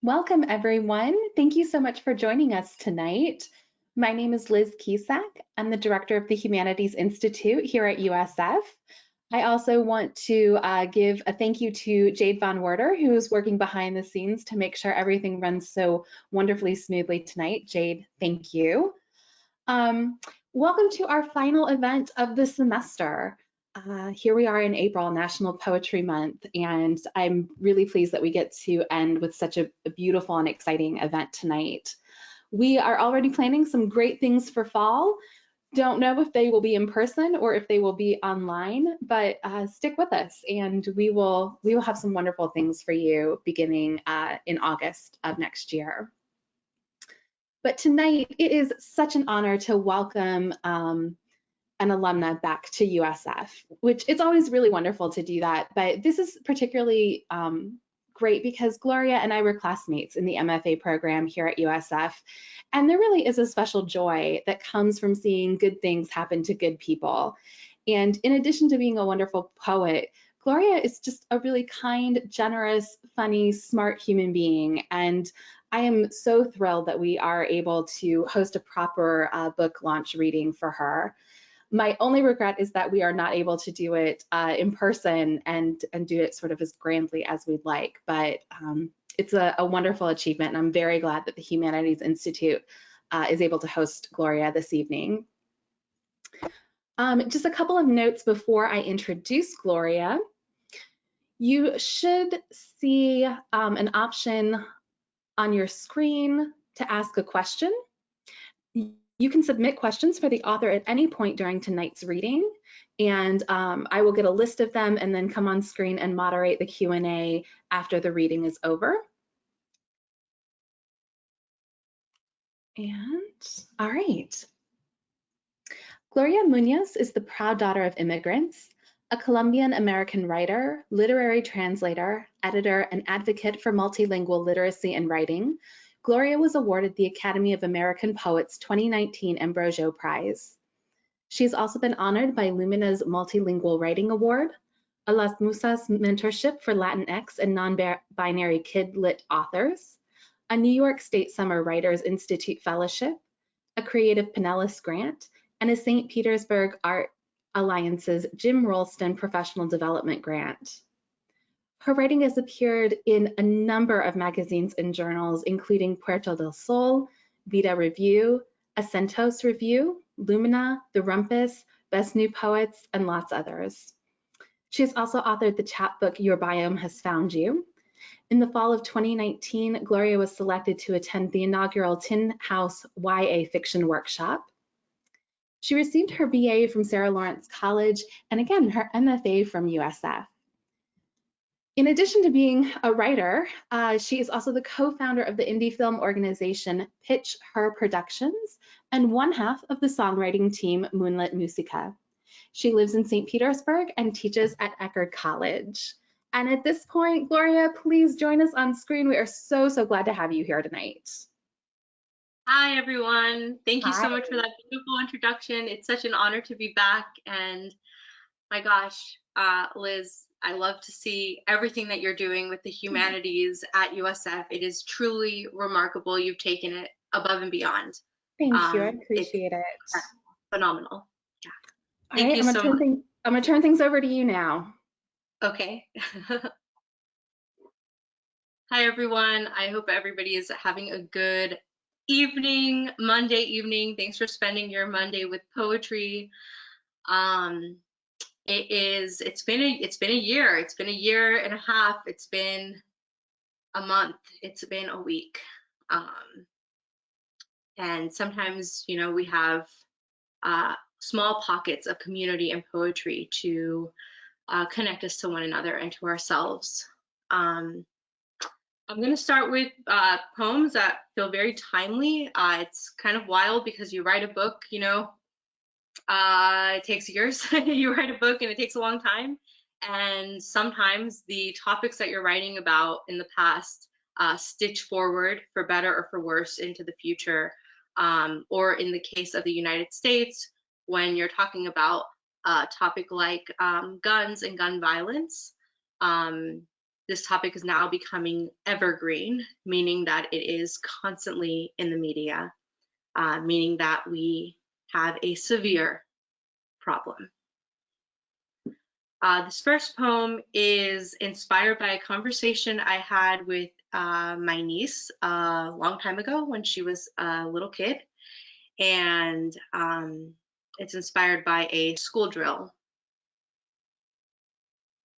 Welcome, everyone. Thank you so much for joining us tonight. My name is Liz Kisak. I'm the director of the Humanities Institute here at USF. I also want to give a thank you to Jade Von Werder, who's working behind the scenes to make sure everything runs so wonderfully smoothly tonight. Jade, thank you. Welcome to our final event of the semester. Here we are in April, National Poetry Month, and I'm really pleased that we get to end with such a beautiful and exciting event tonight. We are already planning some great things for fall. Don't know if they will be in person or if they will be online, but stick with us and we will have some wonderful things for you beginning in August of next year. But tonight, it is such an honor to welcome an alumna back to USF, which it's always really wonderful to do that. But this is particularly great because Gloria and I were classmates in the MFA program here at USF. And there really is a special joy that comes from seeing good things happen to good people. And in addition to being a wonderful poet, Gloria is just a really kind, generous, funny, smart human being. And I am so thrilled that we are able to host a proper book launch reading for her. My only regret is that we are not able to do it in person and do it sort of as grandly as we'd like, but it's a wonderful achievement, and I'm very glad that the Humanities Institute is able to host Gloria this evening. Just a couple of notes before I introduce Gloria. You should see an option on your screen to ask a question. You can submit questions for the author at any point during tonight's reading, and I will get a list of them and then come on screen and moderate the Q&A after the reading is over. And all right. Gloria Muñoz is the proud daughter of immigrants, a Colombian American writer, literary translator, editor, and advocate for multilingual literacy and writing. Gloria was awarded the Academy of American Poets 2019 Ambrosio Prize. She's also been honored by Lumina's Multilingual Writing Award, a Las Musas Mentorship for Latinx and non-binary kid lit authors, a New York State Summer Writers Institute Fellowship, a Creative Pinellas Grant, and a St. Petersburg Art Alliance's Jim Rolston Professional Development Grant. Her writing has appeared in a number of magazines and journals, including Puerto del Sol, Vida Review, Acentos Review, Lumina, The Rumpus, Best New Poets, and lots others. She has also authored the chapbook Your Biome Has Found You. In the fall of 2019, Gloria was selected to attend the inaugural Tin House YA Fiction Workshop. She received her BA from Sarah Lawrence College and again, her MFA from USF. In addition to being a writer, she is also the co-founder of the indie film organization Pitch Her Productions and one half of the songwriting team Moonlit Musica. She lives in St. Petersburg and teaches at Eckerd College. And at this point, Gloria, please join us on screen. We are so glad to have you here tonight. Hi, everyone. Thank you so much for that beautiful introduction. It's such an honor to be back. And my gosh, Liz, I love to see everything that you're doing with the humanities at USF. It is truly remarkable. You've taken it above and beyond. Thank you. I appreciate it. Phenomenal. Yeah. Thank you so much. I'm going to turn things over to you now. Okay. Hi, everyone. I hope everybody is having a good evening, Monday evening. Thanks for spending your Monday with poetry. It's been a year. It's been a year and a half. It's been a month. It's been a week. And sometimes, you know, we have small pockets of community and poetry to connect us to one another and to ourselves. I'm going to start with poems that feel very timely. It's kind of wild because you write a book, you know, it takes years. You write a book and it takes a long time. And sometimes the topics that you're writing about in the past stitch forward for better or for worse into the future. Or in the case of the United States, when you're talking about a topic like guns and gun violence, this topic is now becoming evergreen, meaning that it is constantly in the media, meaning that we have a severe problem. This first poem is inspired by a conversation I had with my niece a long time ago when she was a little kid, and it's inspired by a school drill.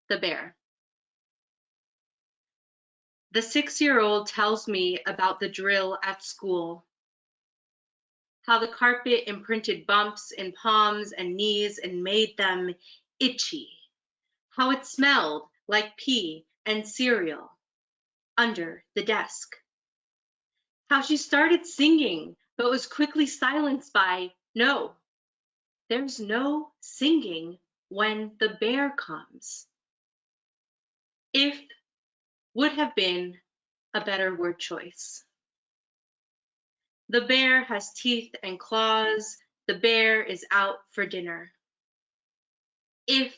The Bear. The 6-year-old tells me about the drill at school, how the carpet imprinted bumps in palms and knees and made them itchy, how it smelled like pee and cereal under the desk, how she started singing but was quickly silenced by, "No, there's no singing when the bear comes." If would have been a better word choice. The bear has teeth and claws. The bear is out for dinner. If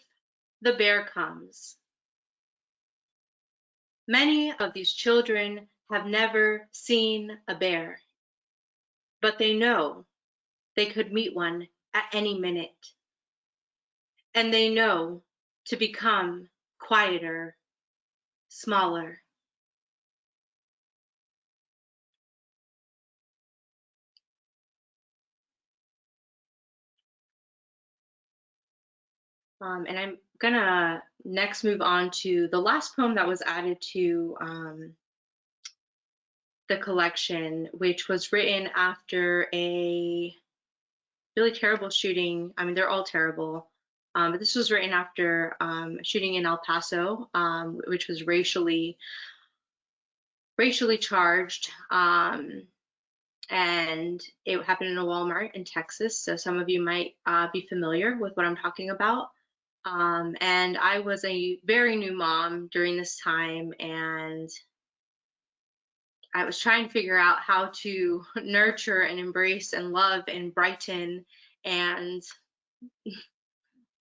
the bear comes. Many of these children have never seen a bear, but they know they could meet one at any minute. And they know to become quieter, smaller. And I'm gonna next move on to the last poem that was added to the collection, which was written after a really terrible shooting. I mean, they're all terrible, but this was written after a shooting in El Paso, which was racially charged, and it happened in a Walmart in Texas. So some of you might be familiar with what I'm talking about. And I was a very new mom during this time, and I was trying to figure out how to nurture and embrace and love and brighten and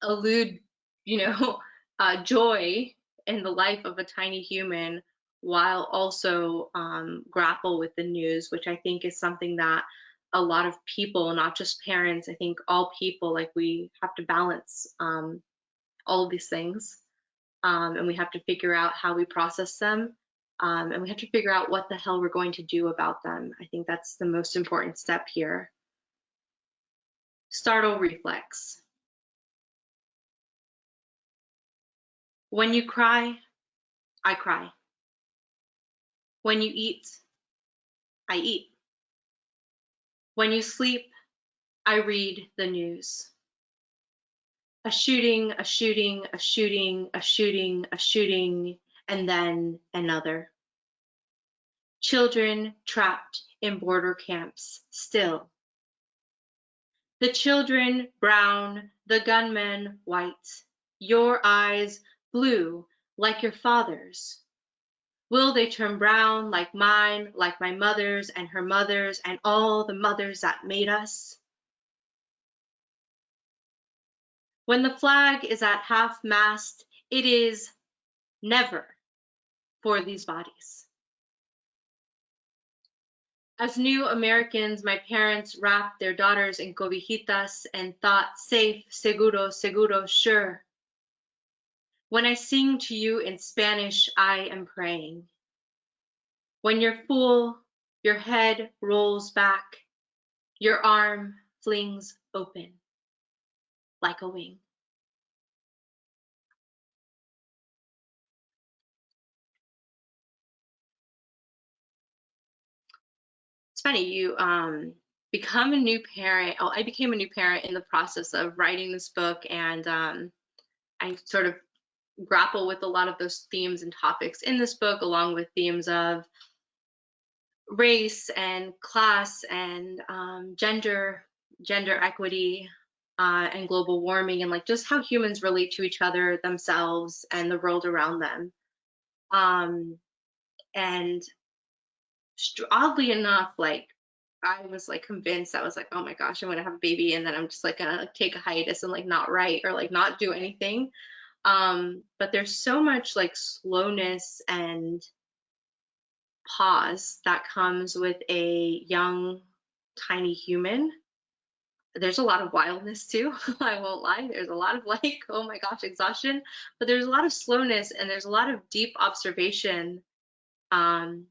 elude, joy in the life of a tiny human, while also grapple with the news, which I think is something that a lot of people, not just parents, I think all people, like, we have to balance all of these things, and we have to figure out how we process them, and we have to figure out what the hell we're going to do about them. I think that's the most important step here. Startle reflex. When you cry, I cry. When you eat, I eat. When you sleep, I read the news. A shooting, a shooting, a shooting, a shooting, a shooting, and then another. Children trapped in border camps still. The children brown, the gunmen white, your eyes blue like your father's. Will they turn brown like mine, like my mother's and her mother's and all the mothers that made us? When the flag is at half-mast, it is never for these bodies. As new Americans, my parents wrapped their daughters in cobijitas and thought, safe, seguro, seguro, sure. When I sing to you in Spanish, I am praying. When you're full, your head rolls back, your arm flings open like a wing. It's funny, you become a new parent. Oh, I became a new parent in the process of writing this book, and I sort of grapple with a lot of those themes and topics in this book, along with themes of race and class and gender equity, and global warming, and like just how humans relate to each other, themselves, and the world around them. And oddly enough, like, I was like convinced, I was like, oh my gosh, I'm gonna have a baby, and then I'm just like gonna like take a hiatus and like not write or like not do anything. But there's so much like slowness and pause that comes with a young, tiny human. There's a lot of wildness too. I won't lie. There's a lot of like, oh my gosh, exhaustion, but there's a lot of slowness and there's a lot of deep observation um,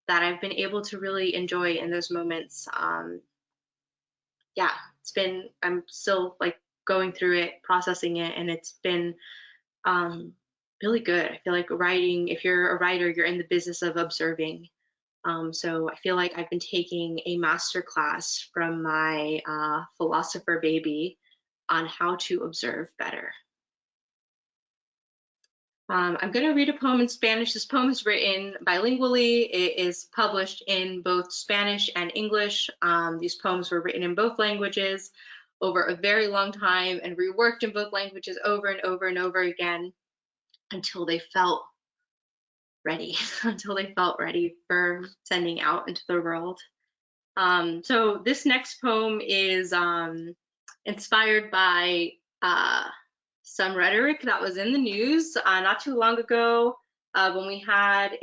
that I've been able to really enjoy in those moments. Yeah, I'm still like going through it, processing it, and it's been really good. I feel like writing, if you're a writer, you're in the business of observing. So I feel like I've been taking a master class from my philosopher baby on how to observe better. I'm going to read a poem in Spanish. This poem is written bilingually. It is published in both Spanish and English. These poems were written in both languages over a very long time and reworked in both languages over and over and over again until they felt ready, until they felt ready for sending out into the world. So this next poem is inspired by some rhetoric that was in the news not too long ago when we had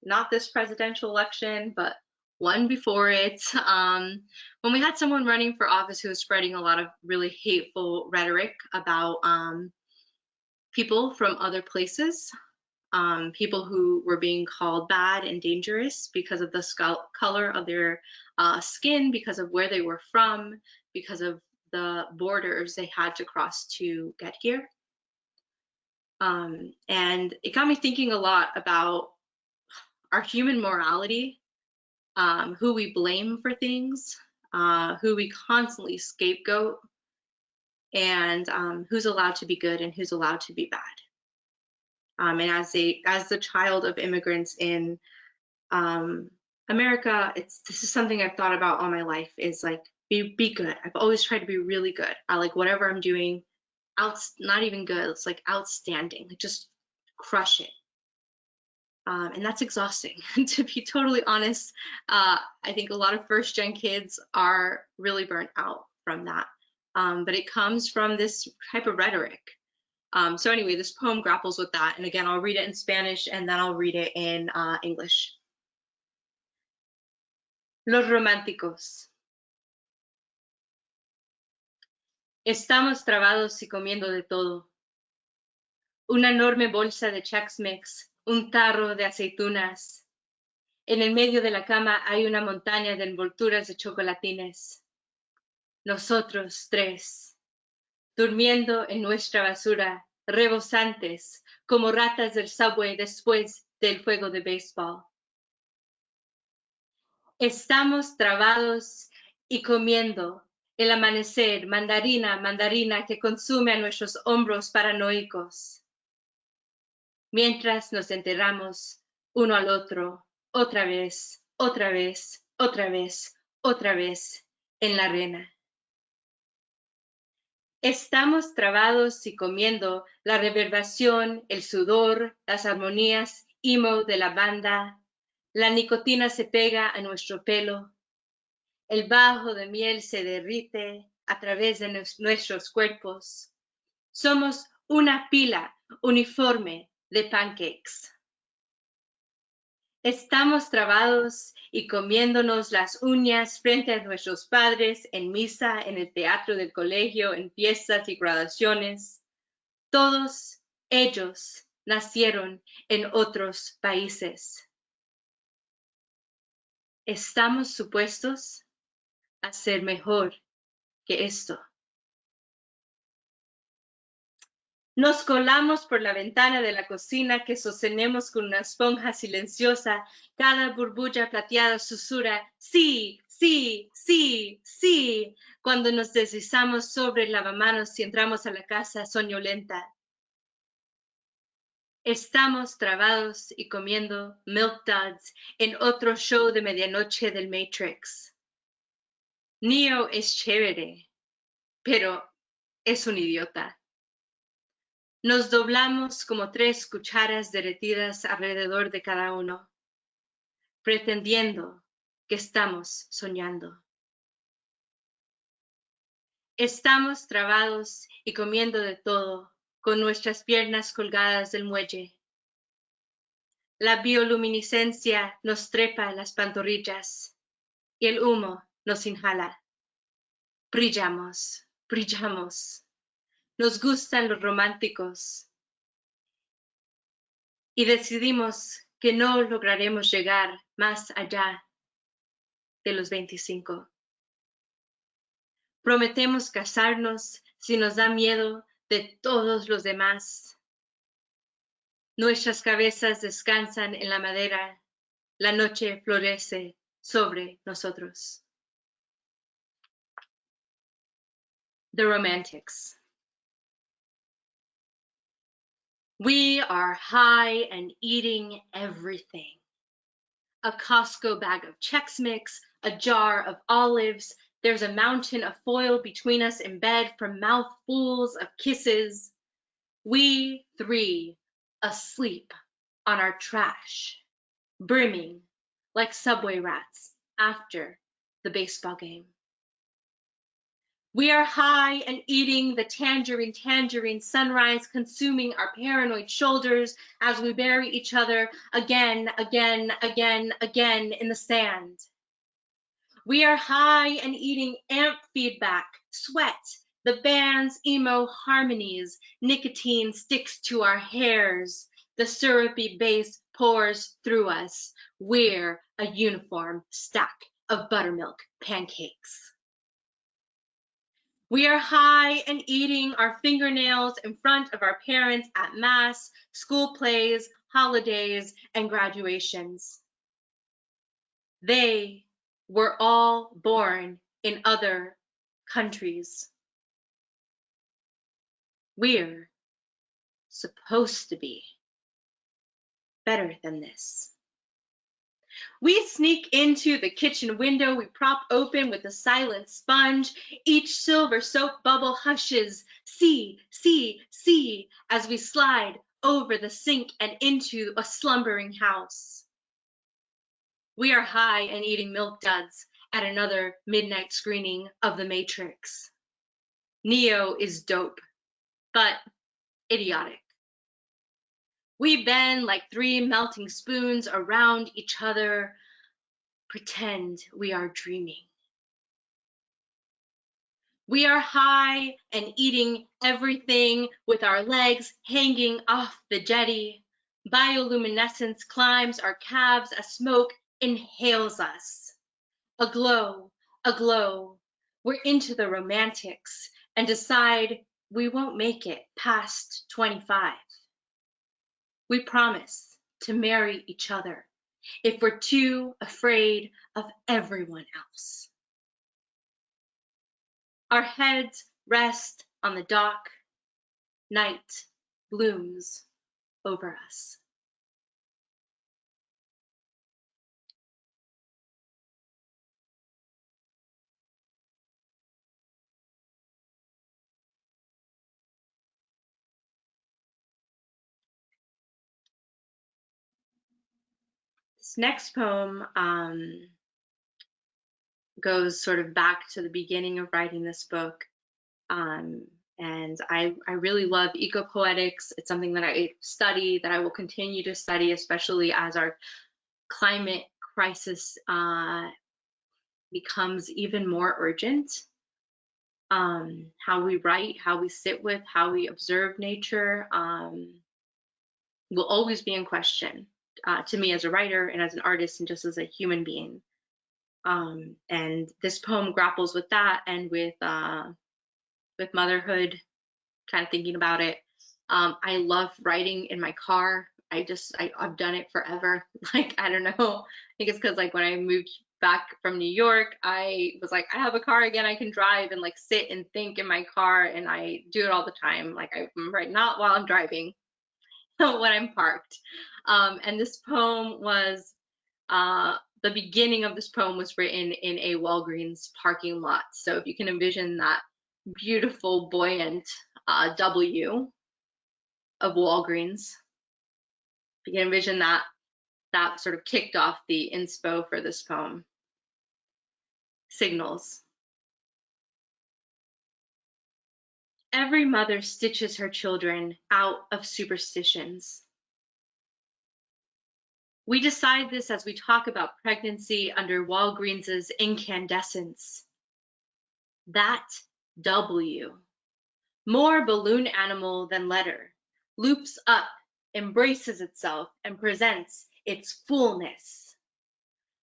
not this presidential election, but one before it, when we had someone running for office who was spreading a lot of really hateful rhetoric about people from other places. People who were being called bad and dangerous because of the color of their skin, because of where they were from, because of the borders they had to cross to get here. And it got me thinking a lot about our human morality, who we blame for things, who we constantly scapegoat, and who's allowed to be good and who's allowed to be bad. And as the child of immigrants in America, this is something I've thought about all my life, is like be good. I've always tried to be really good. I like whatever I'm doing, not even good, it's like outstanding, like just crush it. And that's exhausting. To be totally honest, I think a lot of first-gen kids are really burnt out from that. But it comes from this type of rhetoric. So anyway, this poem grapples with that. And again, I'll read it in Spanish and then I'll read it in English. Los románticos. Estamos trabados y comiendo de todo. Una enorme bolsa de Chex-Mix, un tarro de aceitunas. En el medio de la cama hay una montaña de envolturas de chocolatines. Nosotros tres, durmiendo en nuestra basura, rebosantes, como ratas del subway después del juego de béisbol. Estamos trabados y comiendo el amanecer, mandarina, mandarina que consume a nuestros hombros paranoicos. Mientras nos enterramos uno al otro, otra vez, otra vez, otra vez, otra vez, en la arena. Estamos trabados y comiendo la reverberación, el sudor, las armonías, emo de la banda. La nicotina se pega a nuestro pelo. El bajo de miel se derrite a través de nuestros cuerpos. Somos una pila uniforme de pancakes. Estamos trabados y comiéndonos las uñas frente a nuestros padres en misa, en el teatro del colegio, en fiestas y graduaciones. Todos ellos nacieron en otros países. Estamos supuestos a ser mejor que esto. Nos colamos por la ventana de la cocina que sostenemos con una esponja silenciosa. Cada burbuja plateada susurra, sí, sí, sí, sí, cuando nos deslizamos sobre el lavamanos y entramos a la casa soñolenta. Estamos trabados y comiendo Milk Duds en otro show de medianoche del Matrix. Neo es chévere, pero es un idiota. Nos doblamos como 3 cucharas derretidas alrededor de cada uno, pretendiendo que estamos soñando. Estamos trabados y comiendo de todo, con nuestras piernas colgadas del muelle. La bioluminiscencia nos trepa las pantorrillas y el humo nos inhala. Brillamos, brillamos. Nos gustan los románticos y decidimos que no lograremos llegar más allá de los 25. Prometemos casarnos si nos da miedo de todos los demás. Nuestras cabezas descansan en la madera, la noche florece sobre nosotros. The Romantics. We are high and eating everything. A Costco bag of Chex Mix, a jar of olives. There's a mountain of foil between us in bed from mouthfuls of kisses. We three asleep on our trash, brimming like subway rats after the baseball game. We are high and eating the tangerine sunrise, consuming our paranoid shoulders as we bury each other again in the sand. We are high and eating amp feedback, sweat, the band's emo harmonies, nicotine sticks to our hairs, the syrupy bass pours through us. We're a uniform stack of buttermilk pancakes. We are high and eating our fingernails in front of our parents at mass, school plays, holidays, and graduations. They were all born in other countries. We're supposed to be better than this. We sneak into the kitchen window, we prop open with a silent sponge. Each silver soap bubble hushes, see, see, see, as we slide over the sink and into a slumbering house. We are high and eating milk duds at another midnight screening of The Matrix. Neo is dope, but idiotic. We bend like three melting spoons around each other, pretend we are dreaming. We are high and eating everything with our legs hanging off the jetty. Bioluminescence climbs our calves as smoke inhales us. Aglow, aglow. We're into the romantics and decide we won't make it past 25. We promise to marry each other if we're too afraid of everyone else. Our heads rest on the dock. Night blooms over us. This next poem goes sort of back to the beginning of writing this book. And I really love eco-poetics. It's something that I study, that I will continue to study, especially as our climate crisis becomes even more urgent. How we write, how we sit with, how we observe nature will always be in question to me as a writer and as an artist and just as a human being. And this poem grapples with that and with motherhood, kind of thinking about it. I love writing in my car. I've done it forever. Like, I don't know. I think it's because like when I moved back from New York, I was like, I have a car again, I can drive and like sit and think in my car, and I do it all the time. Like I'm right, not while I'm driving, when I'm parked. And this poem was, the beginning of this poem was written in a Walgreens parking lot. So if you can envision that beautiful, buoyant W of Walgreens, you can envision that sort of kicked off the inspo for this poem. Signals. Every mother stitches her children out of superstitions. We decide this as we talk about pregnancy under Walgreens's incandescence. That W, more balloon animal than letter, loops up, embraces itself, and presents its fullness.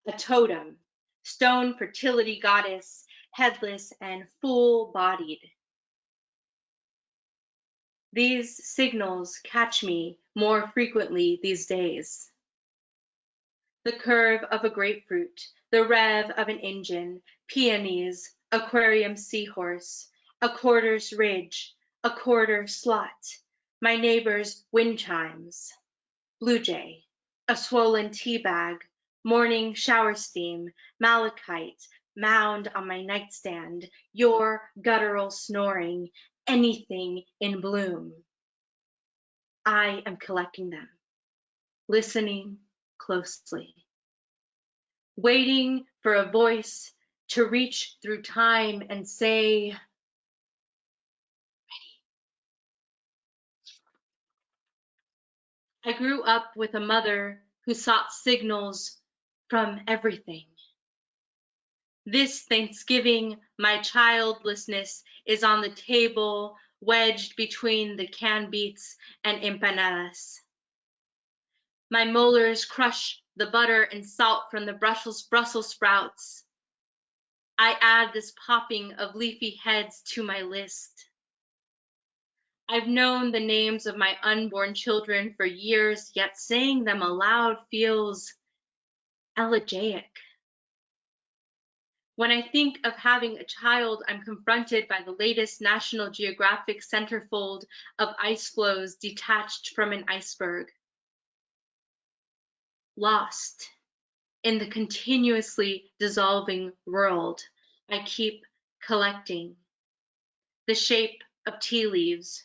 A totem, stone fertility goddess, headless and full-bodied. These signals catch me more frequently these days. The curve of a grapefruit, the rev of an engine, peonies, aquarium seahorse, a quarter's ridge, a quarter slot, my neighbor's wind chimes, blue jay, a swollen tea bag, morning shower steam, malachite, mound on my nightstand, your guttural snoring, anything in bloom. I am collecting them, listening closely, waiting for a voice to reach through time and say, ready. I grew up with a mother who sought signals from everything. This Thanksgiving, my childlessness is on the table, wedged between the canned beets and empanadas. My molars crush the butter and salt from the Brussels sprouts. I add this popping of leafy heads to my list. I've known the names of my unborn children for years, yet saying them aloud feels elegiac. When I think of having a child, I'm confronted by the latest National Geographic centerfold of ice floes detached from an iceberg. Lost in the continuously dissolving world, I keep collecting the shape of tea leaves,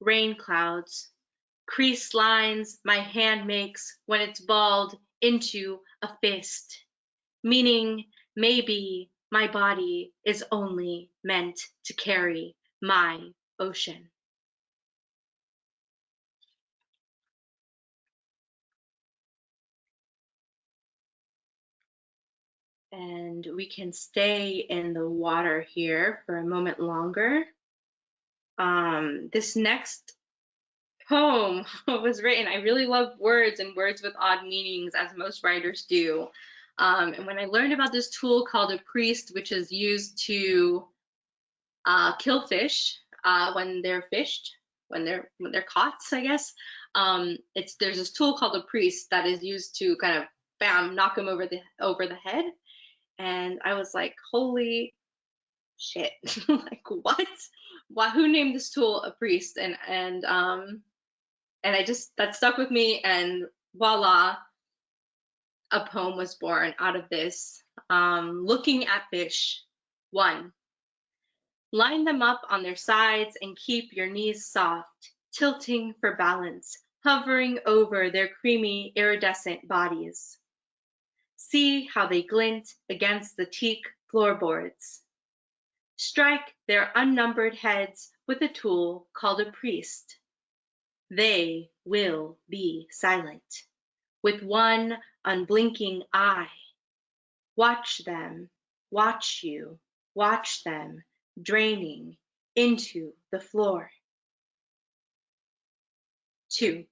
rain clouds, creased lines my hand makes when it's balled into a fist, meaning maybe my body is only meant to carry my ocean. And we can stay in the water here for a moment longer. This next poem was written, I really love words and words with odd meanings, as most writers do. And when I learned about this tool called a priest, which is used to kill fish when they're fished, when they're caught, I guess. There's this tool called a priest that is used to kind of bam, knock them over the head. And I was like, holy shit, like what? Why? Who named this tool a priest? And that stuck with me, and voila, a poem was born out of this. Looking at fish. 1. Line them up on their sides and keep your knees soft, tilting for balance, hovering over their creamy, iridescent bodies. See how they glint against the teak floorboards. Strike their unnumbered heads with a tool called a priest. They will be silent, with one unblinking eye. Watch them, watch you, watch them, draining into the floor. 2.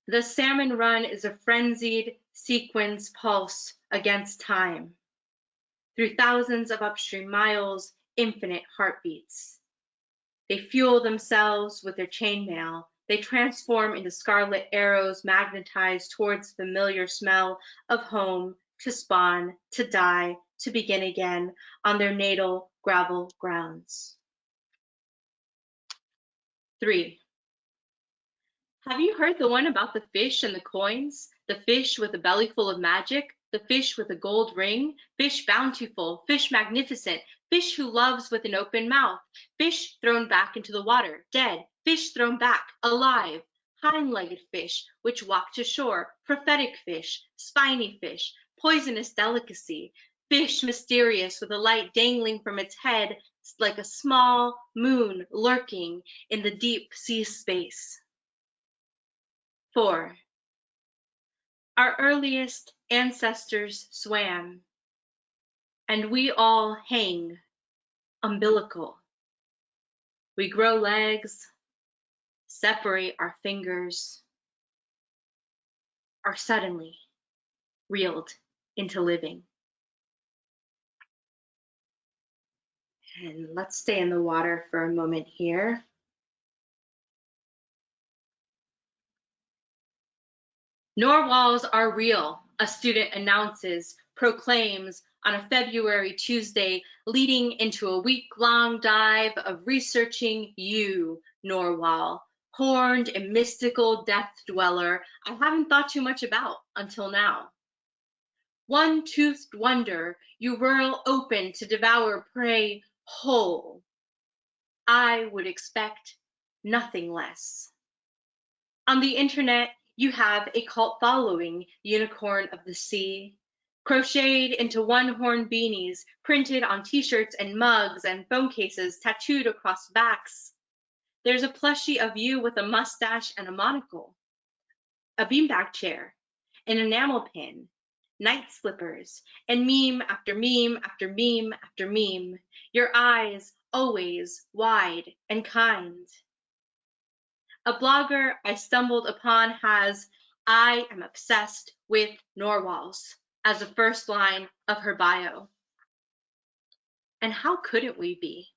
The salmon run is a frenzied sequence pulse against time. Through thousands of upstream miles, infinite heartbeats. They fuel themselves with their chainmail. They transform into scarlet arrows magnetized towards the familiar smell of home, to spawn, to die, to begin again on their natal gravel grounds. 3. Have you heard the one about the fish and the coins? The fish with a belly full of magic? The fish with a gold ring? Fish bountiful, fish magnificent, fish who loves with an open mouth, fish thrown back into the water, dead, fish thrown back, alive, hind-legged fish which walk to shore, prophetic fish, spiny fish, poisonous delicacy, fish mysterious with a light dangling from its head, like a small moon lurking in the deep sea space. 4. Our earliest ancestors swam, and we all hang umbilical. We grow legs, separate our fingers, are suddenly reeled into living. And let's stay in the water for a moment here. Norwalls are real, a student announces, proclaims on a February Tuesday, leading into a week-long dive of researching you, Norwall, horned and mystical death dweller I haven't thought too much about until now. One-toothed wonder you whirl open to devour prey whole. I would expect nothing less. On the internet, you have a cult following, unicorn of the sea, crocheted into one-horn beanies, printed on t-shirts and mugs and phone cases, tattooed across backs. There's a plushie of you with a mustache and a monocle, a beanbag chair, an enamel pin, night slippers, and meme after meme after meme after meme, your eyes always wide and kind. A blogger I stumbled upon has, I am obsessed with Norwalls, as the first line of her bio. And how couldn't we be?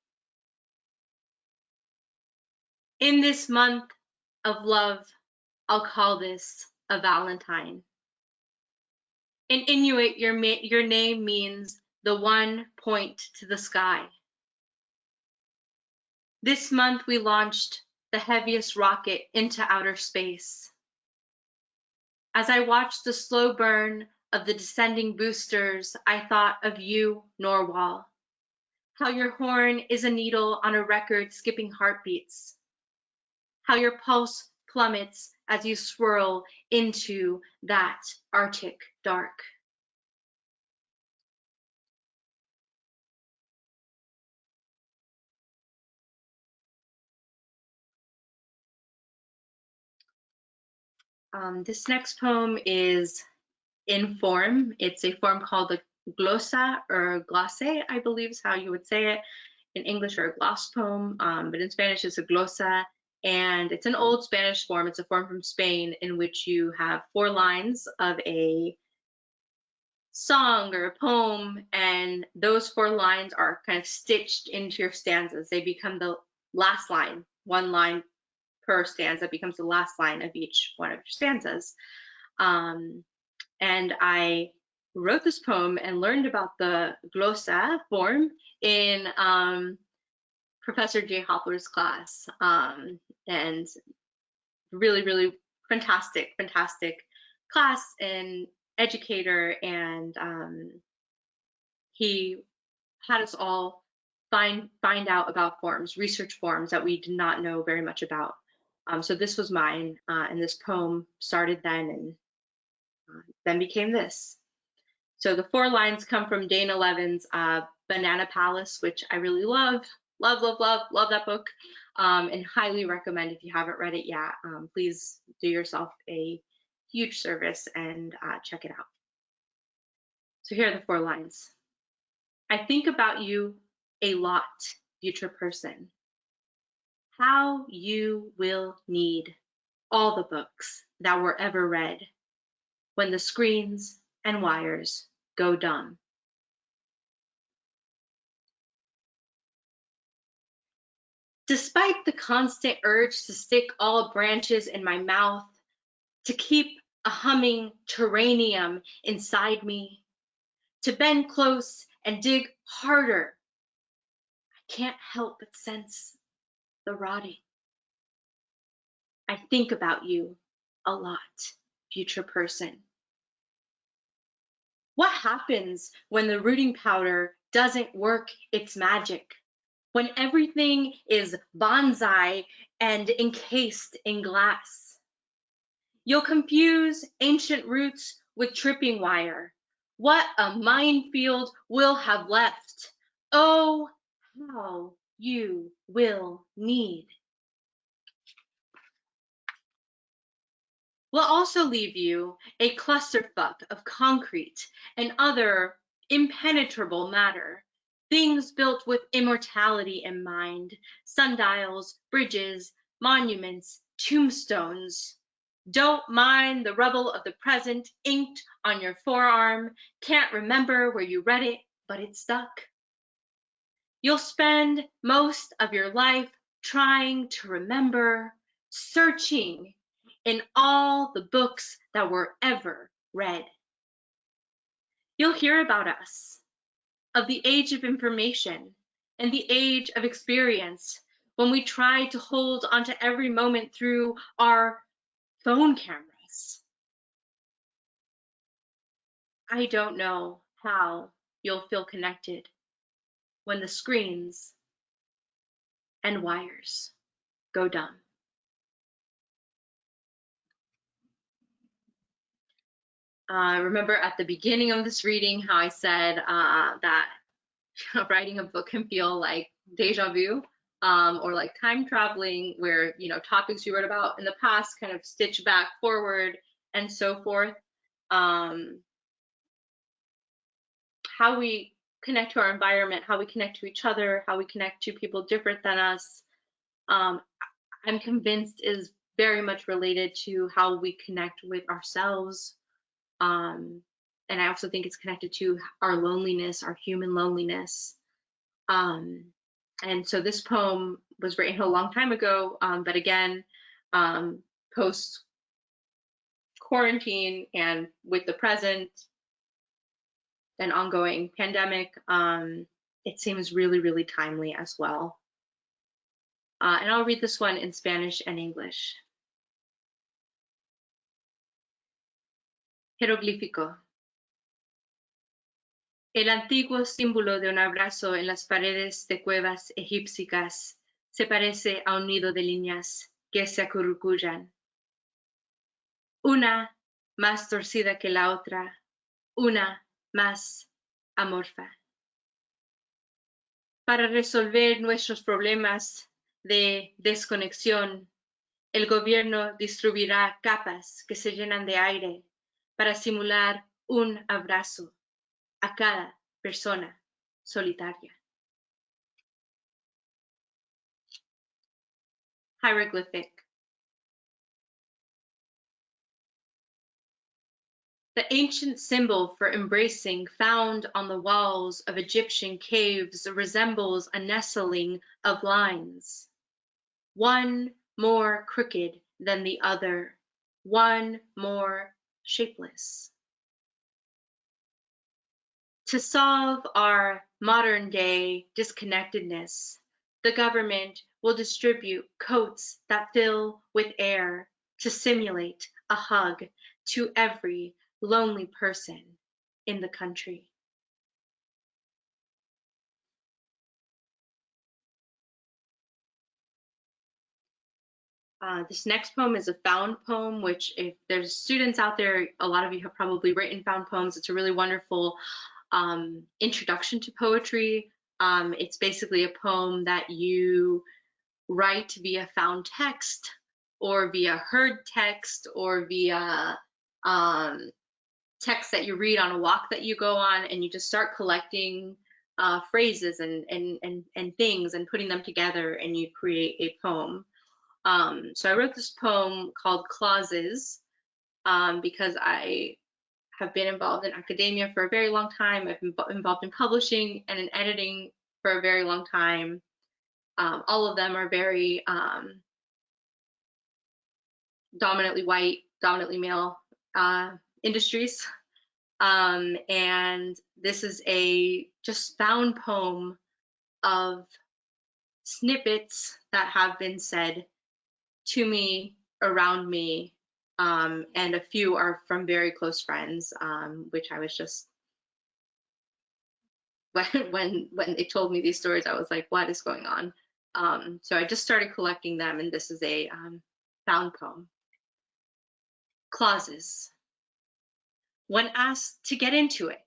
In this month of love, I'll call this a Valentine. In Inuit, your name means the one point to the sky. This month we launched the heaviest rocket into outer space. As I watched the slow burn of the descending boosters, I thought of you, Norwall, how your horn is a needle on a record skipping heartbeats, how your pulse plummets as you swirl into that Arctic dark. This next poem is in form. It's a form called the glossa or glosse, I believe is how you would say it in English, or a gloss poem, but in Spanish it's a glossa, and it's an old Spanish form. It's a form from Spain in which you have 4 lines of a song or a poem, and those 4 lines are kind of stitched into your stanzas. They become the last line. 1 line per stanza becomes the last line of each one of your stanzas. And I wrote this poem and learned about the glossa form in Professor Jay Hopler's class, and really, really fantastic class and educator, and he had us all find out about forms, research forms that we did not know very much about. So this was mine, and this poem started then and then became this. So the 4 lines come from Dana Levin's Banana Palace, which I really love that book, and highly recommend if you haven't read it yet. Please do yourself a huge service and check it out. So here are the 4 lines. I think about you a lot, future person. How you will need all the books that were ever read when the screens and wires go dumb. Despite the constant urge to stick all branches in my mouth, to keep a humming terranium inside me, to bend close and dig harder, I can't help but sense the rotting. I think about you a lot, future person. What happens when the rooting powder doesn't work its magic? When everything is bonsai and encased in glass? You'll confuse ancient roots with tripping wire. What a minefield we'll have left. Oh, how you will need. We'll also leave you a clusterfuck of concrete and other impenetrable matter, things built with immortality in mind, sundials, bridges, monuments, tombstones. Don't mind the rubble of the present inked on your forearm, can't remember where you read it, but it stuck. You'll spend most of your life trying to remember, searching in all the books that were ever read. You'll hear about us, of the age of information and the age of experience, when we tried to hold onto every moment through our phone cameras. I don't know how you'll feel connected when the screens and wires go dumb. Remember at the beginning of this reading how I said that writing a book can feel like deja vu, or like time traveling, where topics you wrote about in the past kind of stitch back forward and so forth. How we connect to our environment, how we connect to each other, how we connect to people different than us, I'm convinced is very much related to how we connect with ourselves. And I also think it's connected to our loneliness, our human loneliness. And so this poem was written a long time ago, but again, post quarantine and with the present and ongoing pandemic, it seems really, really timely as well. And I'll read this one in Spanish and English. Jeroglífico. El antiguo símbolo de un abrazo en las paredes de cuevas egipcias se parece a un nido de líneas que se acurrucan, una más torcida que la otra, una más amorfa. Para resolver nuestros problemas de desconexión, el gobierno distribuirá capas que se llenan de aire para simular un abrazo a cada persona solitaria. Hieroglyphic. The ancient symbol for embracing found on the walls of Egyptian caves resembles a nestling of lines, one more crooked than the other, one more shapeless. To solve our modern-day disconnectedness, the government will distribute coats that fill with air to simulate a hug to every lonely person in the country. This next poem is a found poem, which if there's students out there, a lot of you have probably written found poems. It's a really wonderful introduction to poetry. It's basically a poem that you write via found text or via heard text or via text that you read on a walk that you go on, and you just start collecting phrases and things and putting them together, and you create a poem. So I wrote this poem called Clauses because I have been involved in academia for a very long time. I've been involved in publishing and in editing for a very long time. All of them are very dominantly white, dominantly male industries. And this is a just found poem of snippets that have been said to me, around me, and a few are from very close friends, which I was just, when they told me these stories, I was like, what is going on? So I just started collecting them, and this is a found poem. Clauses. When asked to get into it,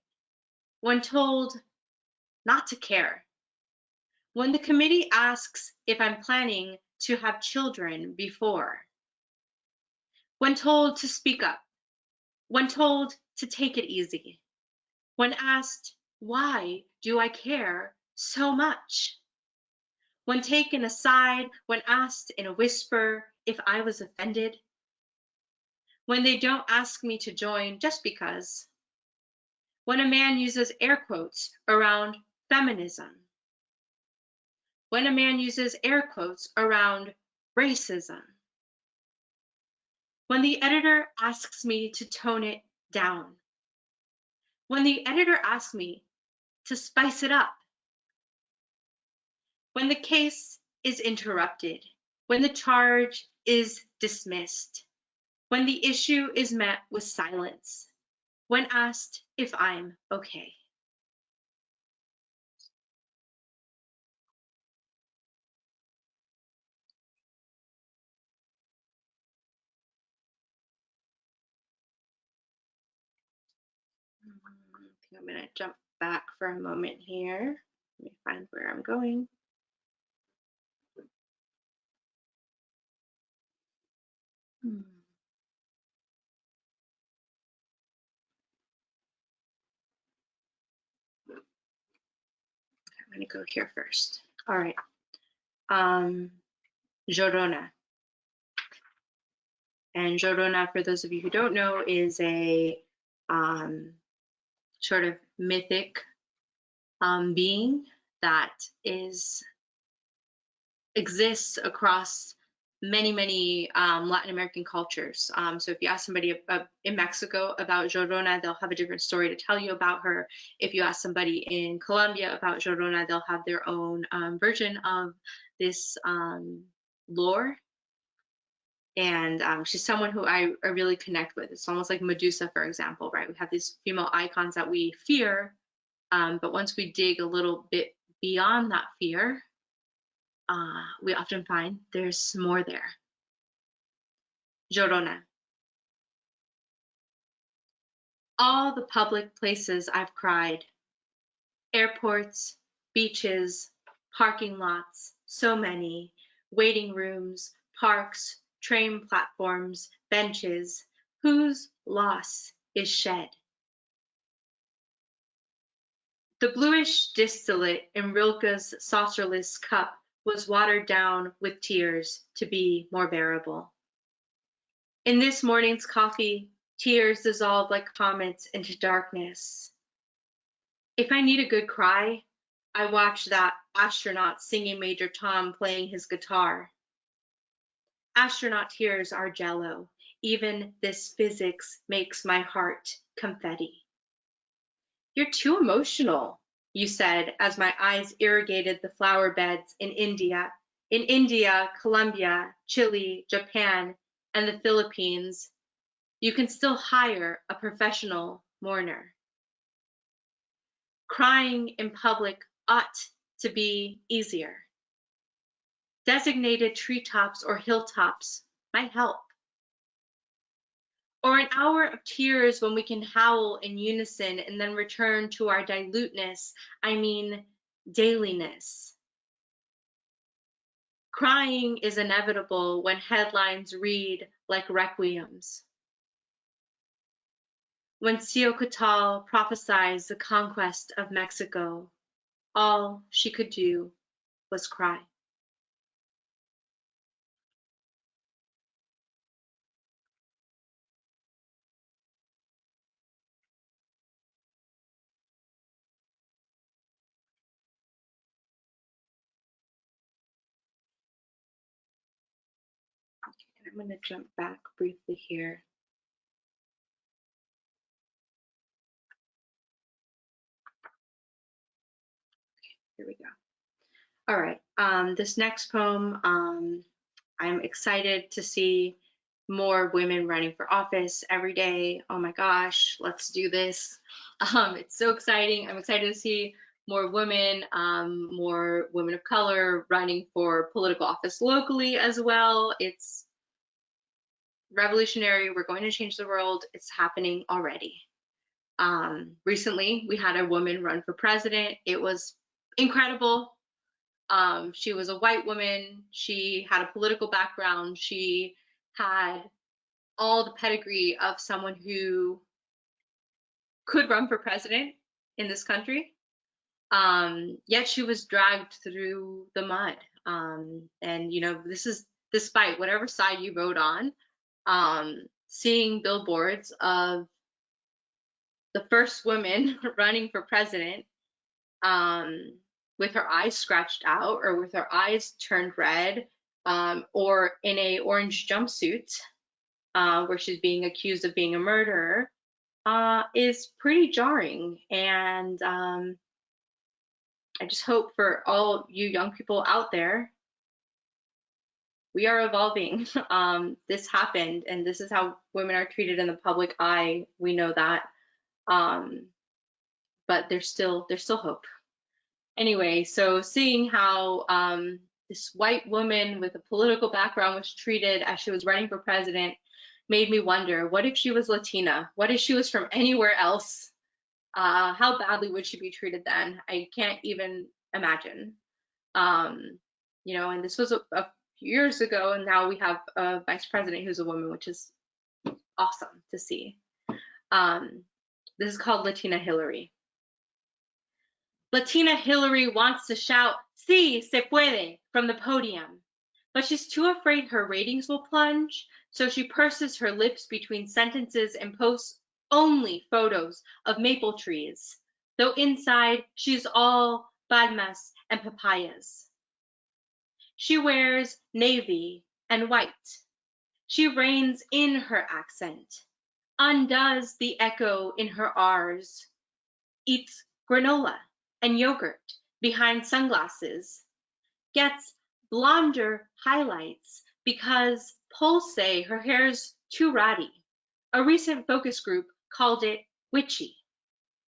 when told not to care, When the committee asks if I'm planning to have children before. When told to speak up. When told to take it easy. When asked, why do I care so much? When taken aside, when asked in a whisper if I was offended. When they don't ask me to join just because. When a man uses air quotes around feminism. When a man uses air quotes around racism. When the editor asks me to tone it down. When the editor asks me to spice it up. When the case is interrupted. When the charge is dismissed. When the issue is met with silence. When asked if I'm okay. I think I'm going to jump back for a moment here. Let me find where I'm going. I'm going to go here first. All right. Jordona. And Jordona, for those of you who don't know, is a sort of mythic being that exists across many Latin American cultures. So if you ask somebody in Mexico about Jordona, they'll have a different story to tell you about her. If you ask somebody in Colombia about Jordona, they'll have their own version of this lore. And she's someone who I really connect with. It's almost like Medusa, for example, right? We have these female icons that we fear, but once we dig a little bit beyond that fear, we often find there's more there. Jordona. All the public places I've cried. Airports, beaches, parking lots, so many, waiting rooms, parks, train platforms, benches, whose loss is shed. The bluish distillate in Rilke's saucerless cup was watered down with tears to be more bearable. In this morning's coffee, tears dissolve like comets into darkness. If I need a good cry, I watch that astronaut singing Major Tom playing his guitar. Astronaut tears are jello. Even this physics makes my heart confetti. You're too emotional, you said as my eyes irrigated the flower beds in India, Colombia, Chile, Japan, and the Philippines. You can still hire a professional mourner. Crying in public ought to be easier. Designated treetops or hilltops might help. Or an hour of tears when we can howl in unison and then return to our diluteness, I mean dailiness. Crying is inevitable when headlines read like requiems. When Xiocotl prophesied the conquest of Mexico, all she could do was cry. I'm going to jump back briefly here. Here we go. All right, this next poem, I'm excited to see more women running for office every day. Oh my gosh, let's do this. It's so exciting. I'm excited to see more women of color running for political office locally as well. It's revolutionary. We're going to change the world. It's happening already. Recently, we had a woman run for president. It was incredible. She was a white woman. She had a political background. She had all the pedigree of someone who could run for president in this country. Yet she was dragged through the mud. And, you know, this is despite whatever side you vote on, seeing billboards of the first woman running for president, with her eyes scratched out or with her eyes turned red, or in a orange jumpsuit, where she's being accused of being a murderer, is pretty jarring. And I just hope for all you young people out there, we are evolving. This happened, and this is how women are treated in the public eye. We know that, but there's still hope. Anyway, so seeing how this white woman with a political background was treated as she was running for president made me wonder, what if she was Latina? What if she was from anywhere else? How badly would she be treated then? I can't even imagine. You know, and this was a few years ago, and now we have a vice president who's a woman, which is awesome to see. This is called Latina Hillary. Latina Hillary wants to shout, "Sí, se puede," from the podium, but she's too afraid her ratings will plunge, so she purses her lips between sentences and posts only photos of maple trees, though inside she's all palmas and papayas. She wears navy and white. She reins in her accent, undoes the echo in her R's, eats granola and yogurt behind sunglasses, gets blonder highlights because polls say her hair's too ratty. A recent focus group called it witchy.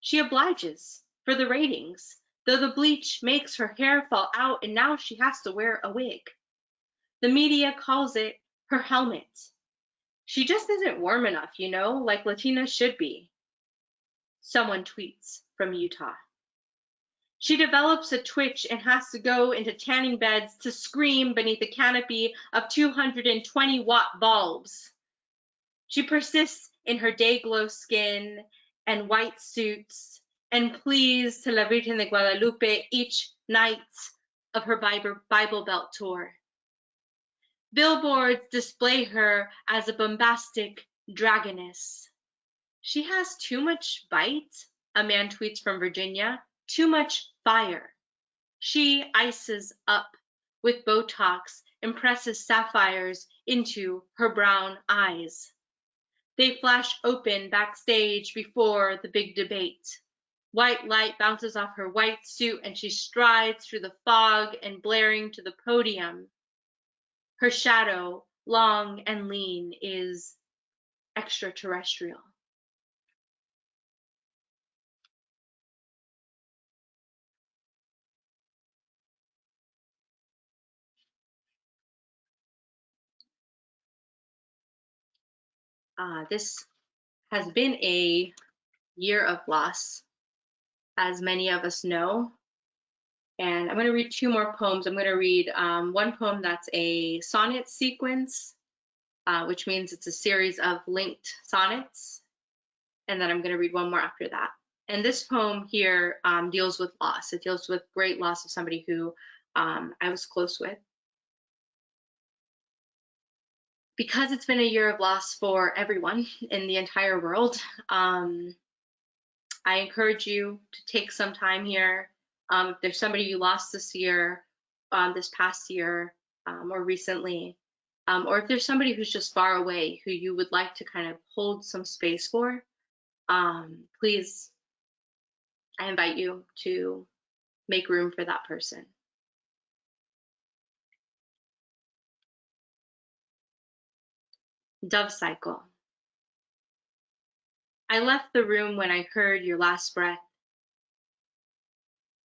She obliges for the ratings, though the bleach makes her hair fall out and now she has to wear a wig. The media calls it her helmet. She just isn't warm enough, you know, like Latinas should be. Someone tweets from Utah. She develops a twitch and has to go into tanning beds to scream beneath a canopy of 220-watt bulbs. She persists in her day-glow skin and white suits and pleads to La Virgen de Guadalupe each night of her Bible Belt tour. Billboards display her as a bombastic dragoness. She has too much bite, a man tweets from Virginia, too much fire. She ices up with Botox and presses sapphires into her brown eyes. They flash open backstage before the big debate. White light bounces off her white suit and she strides through the fog and blaring to the podium. Her shadow, long and lean, is extraterrestrial. This has been a year of loss, as many of us know. And I'm going to read two more poems. I'm going to read one poem that's a sonnet sequence, which means it's a series of linked sonnets. And then I'm going to read one more after that. And this poem here deals with loss. It deals with great loss of somebody who I was close with. Because it's been a year of loss for everyone in the entire world, I encourage you to take some time here. If there's somebody you lost this year, this past year, or recently, or if there's somebody who's just far away who you would like to kind of hold some space for, please, I invite you to make room for that person. Dove cycle. I left the room when I heard your last breath.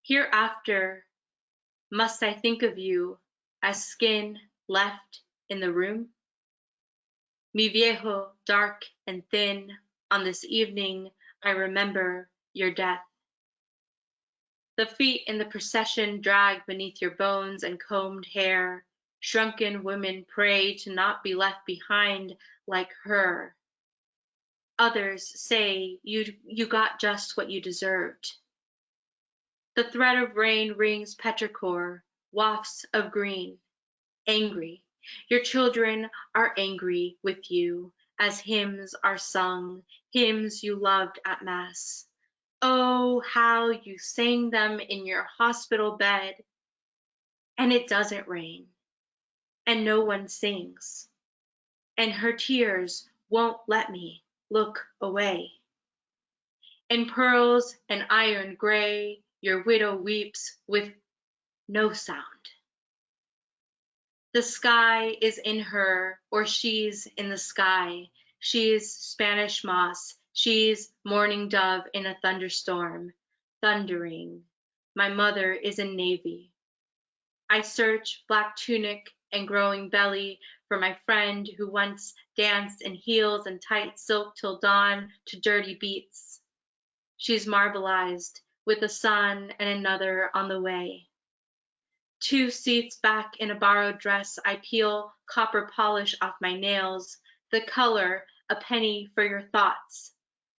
Hereafter, must I think of you as skin left in the room? Mi viejo, dark and thin, on this evening I remember your death. The feet in the procession drag beneath your bones and combed hair. Shrunken women pray to not be left behind like her. Others say you got just what you deserved. The thread of rain rings petrichor, wafts of green. Angry. Your children are angry with you as hymns are sung, hymns you loved at Mass. Oh, how you sang them in your hospital bed. And it doesn't rain, and no one sings, and her tears won't let me look away. In pearls and iron gray, your widow weeps with no sound. The sky is in her, or she's in the sky. She's Spanish moss, she's morning dove in a thunderstorm, thundering. My mother is in navy. I search black tunic and growing belly for my friend who once danced in heels and tight silk till dawn to dirty beats. She's marbleized with the sun and another on the way. 2 seats back in a borrowed dress, I peel copper polish off my nails, the color a penny for your thoughts.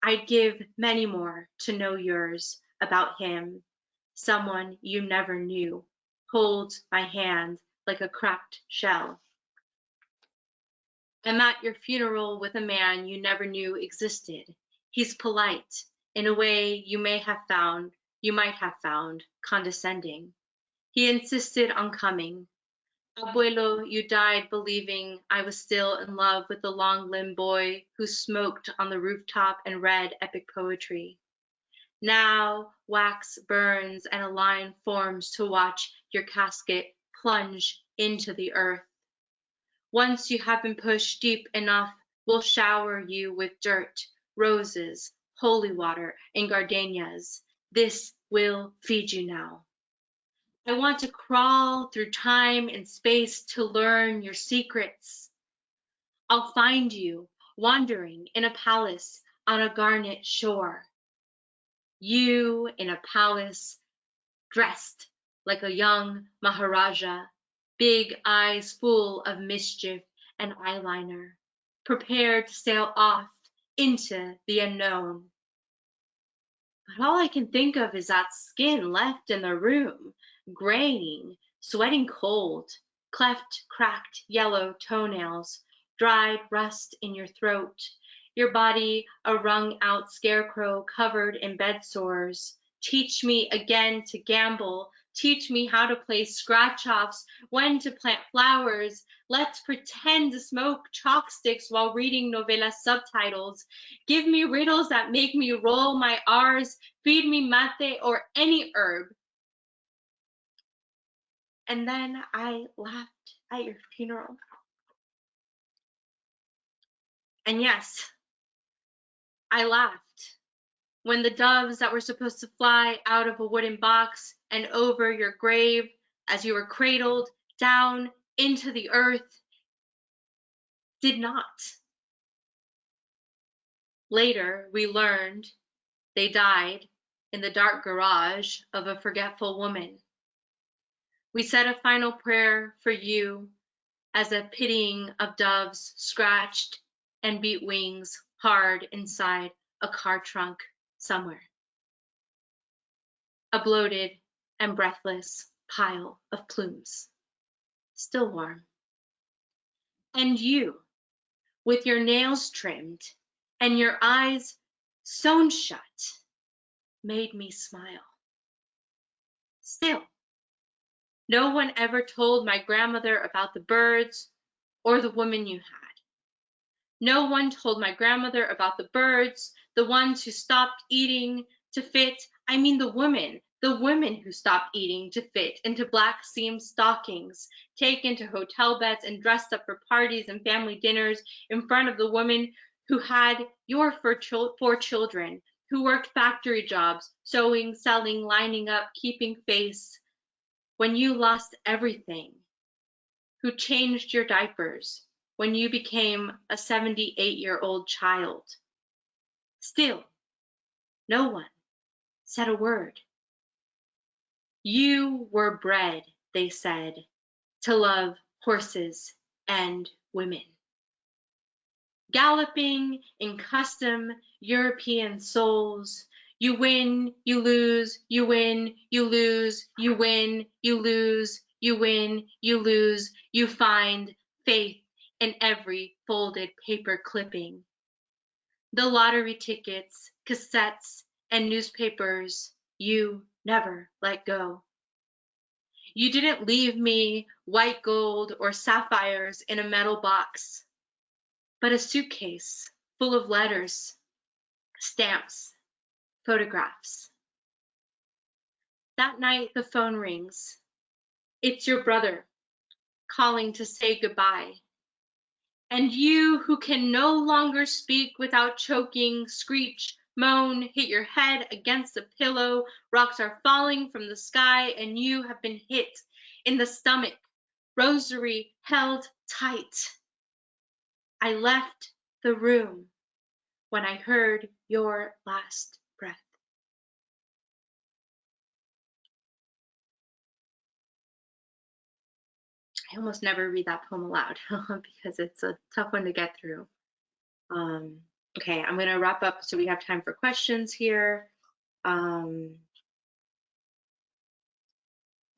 I'd give many more to know yours about him, someone you never knew, holds my hand like a cracked shell. I'm at your funeral with a man you never knew existed. He's polite in a way you might have found condescending. He insisted on coming. Abuelo, you died believing I was still in love with the long-limbed boy who smoked on the rooftop and read epic poetry. Now wax burns and a line forms to watch your casket plunge into the earth. Once you have been pushed deep enough, we'll shower you with dirt, roses, holy water, and gardenias. This will feed you now. I want to crawl through time and space to learn your secrets. I'll find you wandering in a palace on a garnet shore. You in a palace dressed like a young Maharaja, big eyes full of mischief and eyeliner, prepared to sail off into the unknown. But all I can think of is that skin left in the room, graying, sweating cold, cleft, cracked, yellow toenails, dried rust in your throat, your body a wrung-out scarecrow covered in bed sores. Teach me again to gamble. Teach me how to play scratch-offs, when to plant flowers. Let's pretend to smoke chalk sticks while reading novela subtitles. Give me riddles that make me roll my R's. Feed me mate or any herb. And then I laughed at your funeral. And yes, I laughed when the doves that were supposed to fly out of a wooden box and over your grave as you were cradled down into the earth did not. Later, we learned they died in the dark garage of a forgetful woman. We said a final prayer for you as a pitying of doves scratched and beat wings hard inside a car trunk somewhere. A bloated and breathless pile of plumes, still warm. And you, with your nails trimmed and your eyes sewn shut, made me smile. Still, no one ever told my grandmother about the birds or the woman you had. No one told my grandmother about the birds, the ones who stopped eating to fit. I mean the women who stopped eating to fit into black seam stockings, taken to hotel beds and dressed up for parties and family dinners in front of the women who had your 4 children, who worked factory jobs, sewing, selling, lining up, keeping face, when you lost everything, who changed your diapers when you became a 78-year-old child. Still, no one said a word. You were bred, they said, to love horses and women. Galloping in custom European souls, you win, you lose, you win, you lose, you win, you lose, you win, you lose, you find faith in every folded paper clipping. The lottery tickets, cassettes, and newspapers you never let go. You didn't leave me white gold or sapphires in a metal box, but a suitcase full of letters, stamps, photographs. That night the phone rings. It's your brother calling to say goodbye. And you who can no longer speak without choking, screech, moan, hit your head against a pillow, rocks are falling from the sky, and you have been hit in the stomach, rosary held tight. I left the room when I heard your last breath. I almost never read that poem aloud because it's a tough one to get through. Okay, I'm going to wrap up so we have time for questions here. And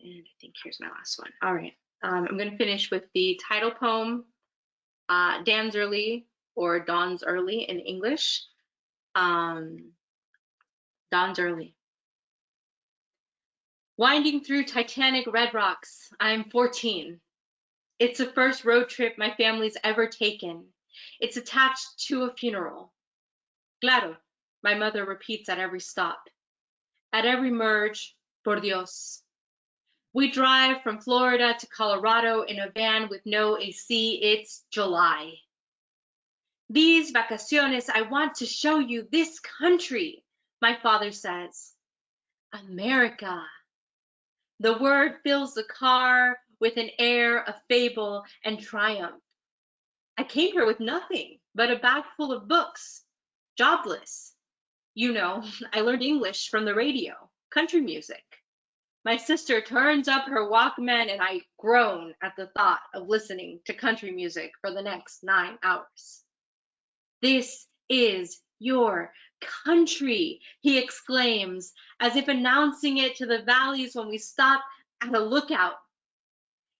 I think here's my last one. All right, I'm going to finish with the title poem, Danzirly, or Danzirly in English. Danzirly. Winding through titanic red rocks, I'm 14. It's the first road trip my family's ever taken. It's attached to a funeral. Claro, my mother repeats at every stop. At every merge, por Dios. We drive from Florida to Colorado in a van with no AC. It's July. These vacaciones, I want to show you this country, my father says. America. The word fills the car with an air of fable and triumph. I came here with nothing but a bag full of books, jobless. You know, I learned English from the radio, country music. My sister turns up her Walkman and I groan at the thought of listening to country music for the next 9 hours. This is your country, he exclaims, as if announcing it to the valleys when we stop at a lookout.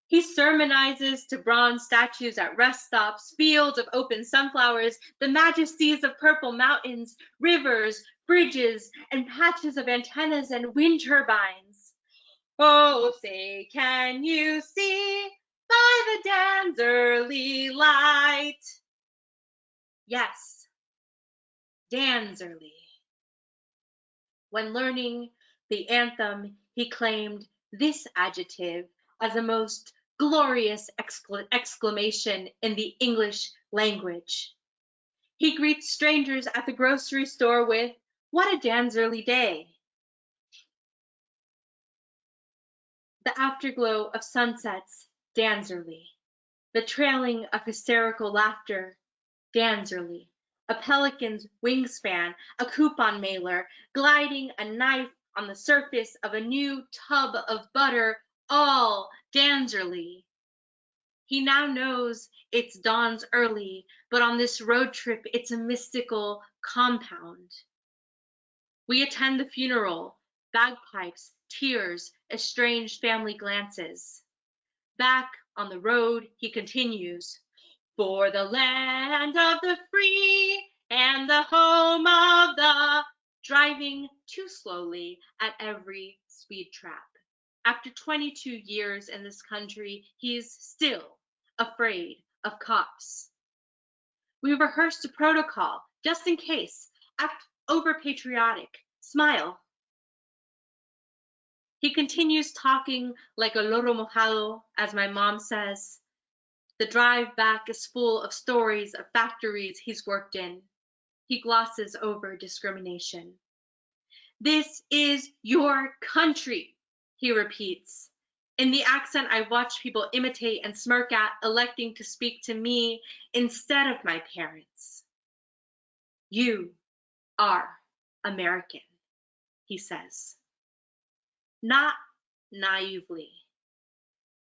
He sermonizes to bronze statues at rest stops, fields of open sunflowers, the majesties of purple mountains, rivers, bridges, and patches of antennas and wind turbines. Oh, say, can you see by the Danzirly light? Yes, Danzirly. When learning the anthem, he claimed this adjective as a most glorious exclamation in the English language. He greets strangers at the grocery store with, "What a Danzirly day." The afterglow of sunsets, Danzirly. The trailing of hysterical laughter, Danzirly. A pelican's wingspan, a coupon mailer, gliding a knife on the surface of a new tub of butter, all Danzirly. He now knows it's dawn's early, but on this road trip it's a mystical compound. We attend the funeral, bagpipes, tears, estranged family glances. Back on the road, he continues, for the land of the free and the home of the, driving too slowly at every speed trap. After 22 years in this country, he is still afraid of cops. We rehearsed a protocol, just in case. Act over patriotic. Smile. He continues talking like a loro mojado, as my mom says. The drive back is full of stories of factories he's worked in. He glosses over discrimination. This is your country, he repeats, in the accent I watch people imitate and smirk at, electing to speak to me instead of my parents. You are American, he says. Not naively,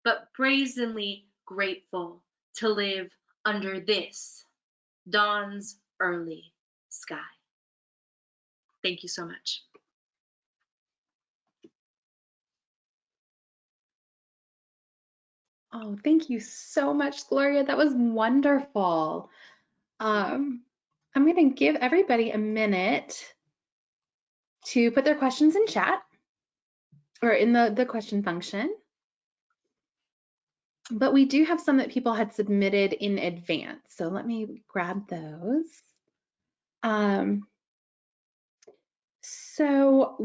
but brazenly grateful to live under this dawn's early sky. Thank you so much. Oh, thank you so much, Gloria. That was wonderful. I'm going to give everybody a minute to put their questions in chat or in the question function. But we do have some that people had submitted in advance. So let me grab those. So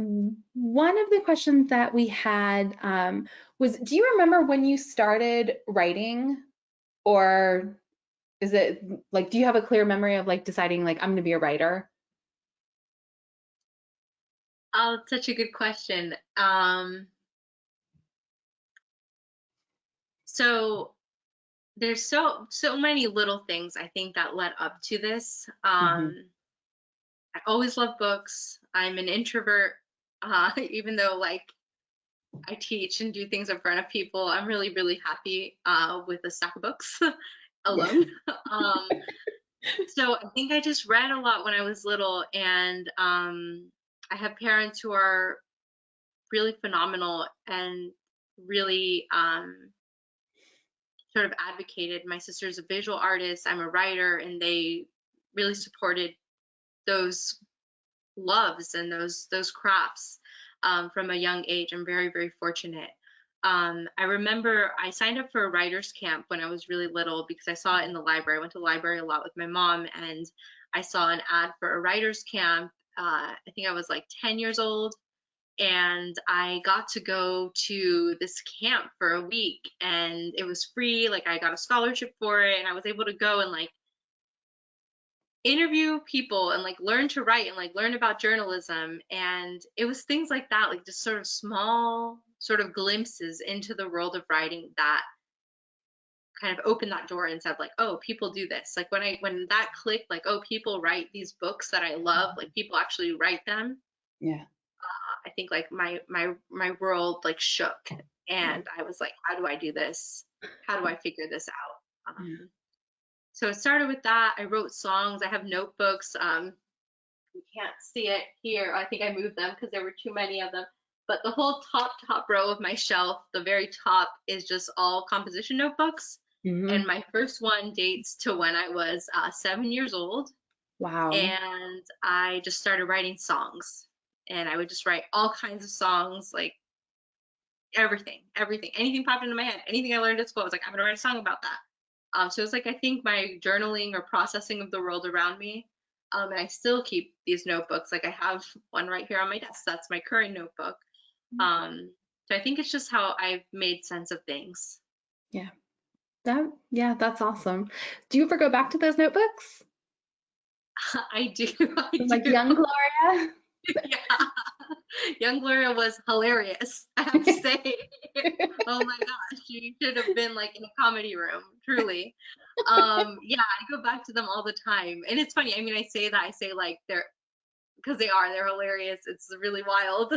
one of the questions that we had was, do you remember when you started writing, or is it like, do you have a clear memory of like deciding like, I'm going to be a writer? Oh, such a good question. So there's so many little things I think that led up to this. I always love books. I'm an introvert, even though like I teach and do things in front of people. I'm really, really happy with a stack of books alone. So I think I just read a lot when I was little, and I have parents who are really phenomenal and really sort of advocated. My sister's a visual artist, I'm a writer, and they really supported those loves and those crafts from a young age. I'm very, very fortunate. I remember I signed up for a writer's camp when I was really little because I saw it in the library. I went to the library a lot with my mom, and I saw an ad for a writer's camp. I think I was like 10 years old, and I got to go to this camp for a week, and it was free. Like I got a scholarship for it, and I was able to go and like interview people and like learn to write and like learn about journalism. And it was things like that, like just sort of small sort of glimpses into the world of writing that kind of opened that door and said like, oh, people do this. Like when that clicked, like, oh, people write these books that I love, like people actually write them. Yeah. I think like my world like shook, and I was like, how do I do this? How do I figure this out? So it started with that. I wrote songs. I have notebooks. You can't see it here. I think I moved them because there were too many of them. But the whole top row of my shelf, the very top, is just all composition notebooks. And my first one dates to when I was 7 years old. Wow. And I just started writing songs. And I would just write all kinds of songs, like everything, anything popped into my head, anything I learned at school. I was like, I'm gonna write a song about that. So it's like I think my journaling or processing of the world around me. And I still keep these notebooks. Like I have one right here on my desk. That's my current notebook. So I think it's just how I've made sense of things. Yeah. That's awesome. Do you ever go back to those notebooks? I do. Like young Gloria? Yeah. Young Gloria was hilarious, I have to say. Oh my gosh, she should have been like in a comedy room, truly. Yeah, I go back to them all the time. And it's funny, I mean, I say like they're hilarious. It's really wild.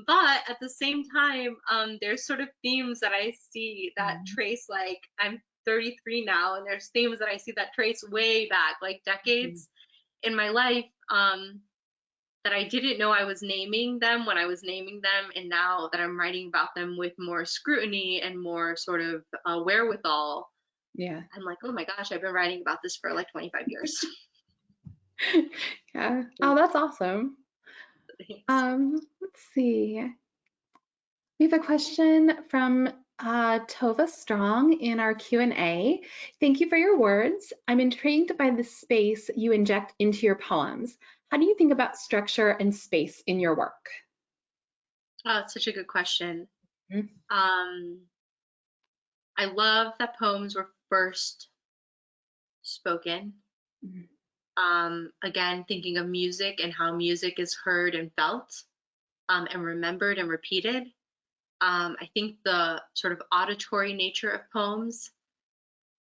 But at the same time, there's sort of themes that I see that trace, like I'm 33 now, and there's themes that I see that trace way back, like decades in my life, that I didn't know I was naming them when I was naming them, and now that I'm writing about them with more scrutiny and more sort of wherewithal, I'm like, oh my gosh, I've been writing about this for like 25 years. Yeah. Oh, that's awesome. Let's see. We have a question from Tova Strong in our Q&A. Thank you for your words. I'm intrigued by the space you inject into your poems. How do you think about structure and space in your work? Oh, it's such a good question. I love that poems were first spoken. Again, thinking of music and how music is heard and felt, and remembered and repeated. I think the sort of auditory nature of poems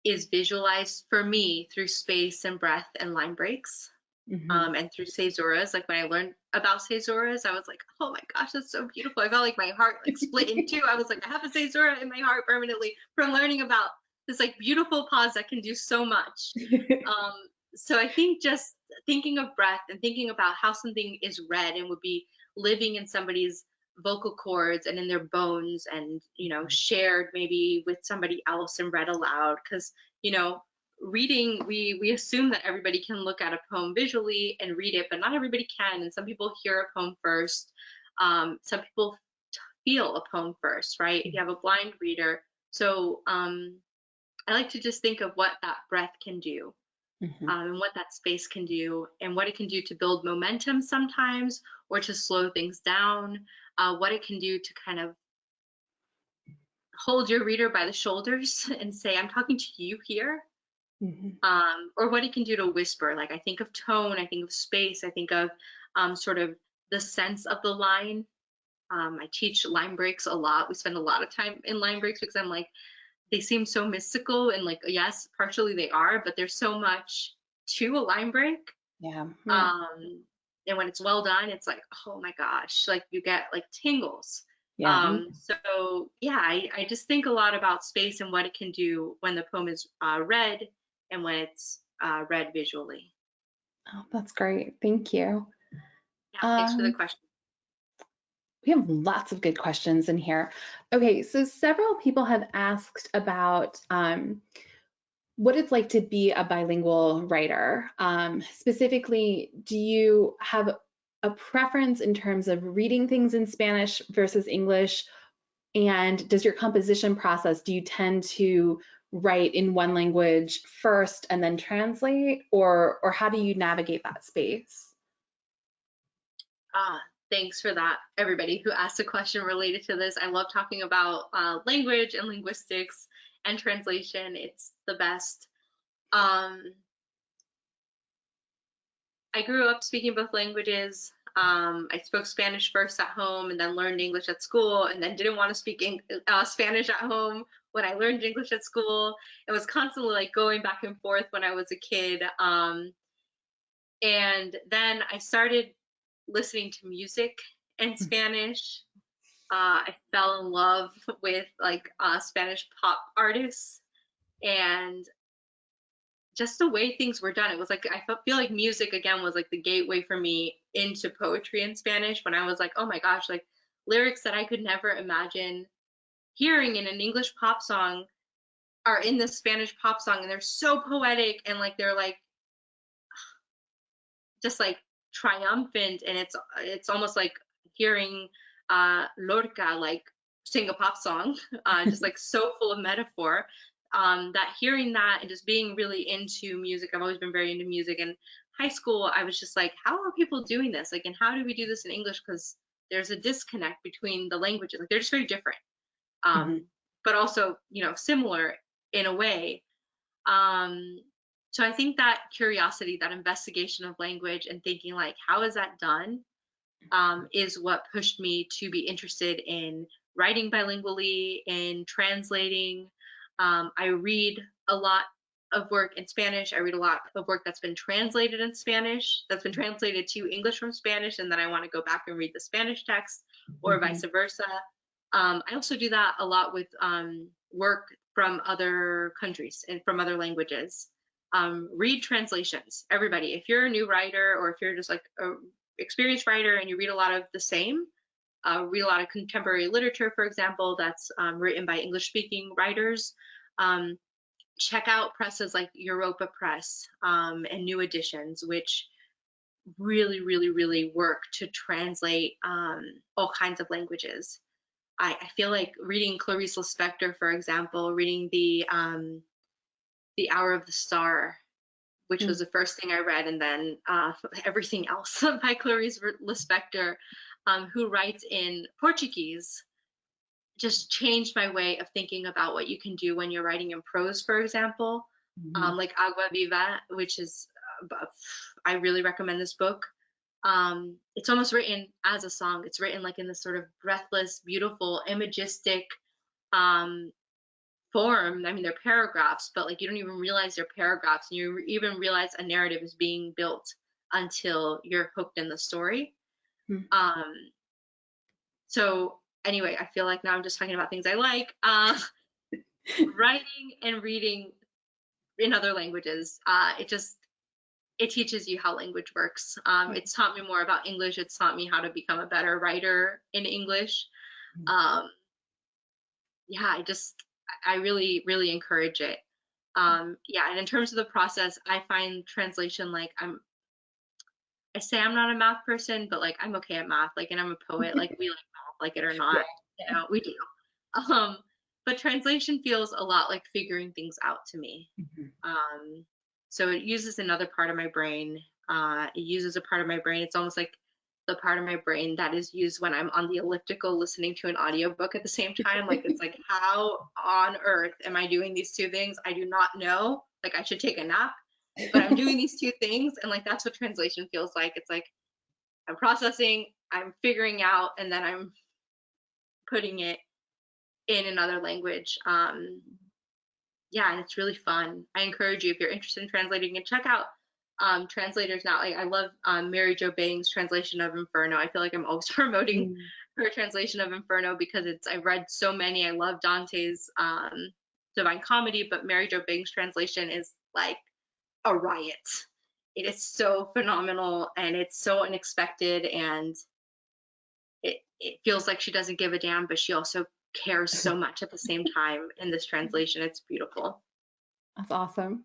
is visualized for me through space and breath and line breaks. Hmm. And through caesuras. Like when I learned about caesuras, I was like, oh my gosh, that's so beautiful. I felt like my heart like split in two. I was like, I have a caesura in my heart permanently from learning about this like beautiful pause that can do so much. Um, so I think just thinking of breath and thinking about how something is read and would be living in somebody's vocal cords and in their bones and, you know, shared maybe with somebody else and read aloud. Because, you know, reading, we assume that everybody can look at a poem visually and read it, but not everybody can. And some people hear a poem first. Some people feel a poem first, right? If you have a blind reader. So I like to just think of what that breath can do, Hmm. and what that space can do, and what it can do to build momentum sometimes, or to slow things down, what it can do to kind of hold your reader by the shoulders and say, I'm talking to you here, Hmm. or what it can do to whisper. Like I think of tone, I think of space, I think of sort of the sense of the line. I teach line breaks a lot. We spend a lot of time in line breaks because I'm like, they seem so mystical and like, yes, partially they are, but there's so much to a line break. Yeah. Yeah. Um, and when it's well done, it's like, oh my gosh, like you get like tingles. Yeah. So yeah, I just think a lot about space and what it can do when the poem is read and when it's read visually. Oh, that's great. Thank you. Yeah, thanks for the Um, question. we have lots of good questions in here. Okay, so several people have asked about what it's like to be a bilingual writer. Specifically, do you have a preference in terms of reading things in Spanish versus English? And does your composition process, do you tend to write in one language first and then translate, or how do you navigate that space? Ah, thanks for that, everybody who asked a question related to this. I love talking about language and linguistics and translation. It's the best. Um, I grew up speaking both languages. I spoke Spanish first at home and then learned English at school, and then didn't want to speak Spanish at home when I learned English at school. It was constantly like going back and forth when I was a kid. And then I started listening to music in Spanish. I fell in love with like Spanish pop artists and just the way things were done. It was like feel like music again was like the gateway for me into poetry in Spanish when I was like, oh my gosh, like lyrics that I could never imagine hearing in an English pop song are in this Spanish pop song, and they're so poetic and like they're like just like triumphant, and it's almost like hearing Lorca like sing a pop song, just like so full of metaphor. That hearing that and just being really into music, I've always been very into music. In high school, I was just like, how are people doing this? Like, and how do we do this in English? Because there's a disconnect between the languages. Like, they're just very different, Mhm. but also, you know, similar in a way. Um, so I think that curiosity, that investigation of language and thinking like, how is that done, is what pushed me to be interested in writing bilingually, in translating. I read a lot of work in Spanish. I read a lot of work that's been translated in Spanish, that's been translated to English from Spanish, and then I want to go back and read the Spanish text, or Mhm. vice versa. I also do that a lot with work from other countries and from other languages. Read translations, everybody. If you're a new writer or if you're just like a experienced writer and you read a lot of the same, read a lot of contemporary literature, for example, that's written by English speaking writers. Um, Check out presses like Europa Press, and New Editions, which really, really, really work to translate all kinds of languages. I feel like reading Clarice Lispector, for example, reading the Hour of the Star, which was Mm. the first thing I read, and then everything else by Clarice Lispector, who writes in Portuguese, just changed my way of thinking about what you can do when you're writing in prose, for example, Mhm. like Agua Viva, which is, I really recommend this book. It's almost written as a song. It's written like in this sort of breathless, beautiful, imagistic um, form. I mean, they're paragraphs, but like you don't even realize they're paragraphs, and you even realize a narrative is being built. until you're hooked in the story. Mm. So anyway, I feel like now I'm just talking about things I like. Writing and reading in other languages, it teaches you how language works. It's taught me more about English. It's taught me how to become a better writer in English. Yeah, I really, really encourage it. Yeah, and in terms of the process, I find translation, like, I say I'm not a math person, but like I'm okay at math, like, and I'm a poet, like we like math, like it or not, you know, we do. But translation feels a lot like figuring things out to me. So it uses another part of my brain. It uses a part of my brain. It's almost like the part of my brain that is used when I'm on the elliptical listening to an audiobook at the same time. Like, it's like, how on earth am I doing these two things? I do not know. Like, I should take a nap, but I'm doing these two things. And like, that's what translation feels like. It's like I'm processing, I'm figuring out, and then I'm putting it in another language. Yeah, and it's really fun. I encourage you, if you're interested in translating, and check out translators now. Like, I love Mary Jo Bang's translation of Inferno. I feel like I'm always promoting her translation of Inferno because I've read so many. I love Dante's Divine Comedy, but Mary Jo Bang's translation is like a riot. It is so phenomenal, and it's so unexpected, and it feels like she doesn't give a damn, but she also cares so much at the same time in this translation. It's beautiful. That's awesome.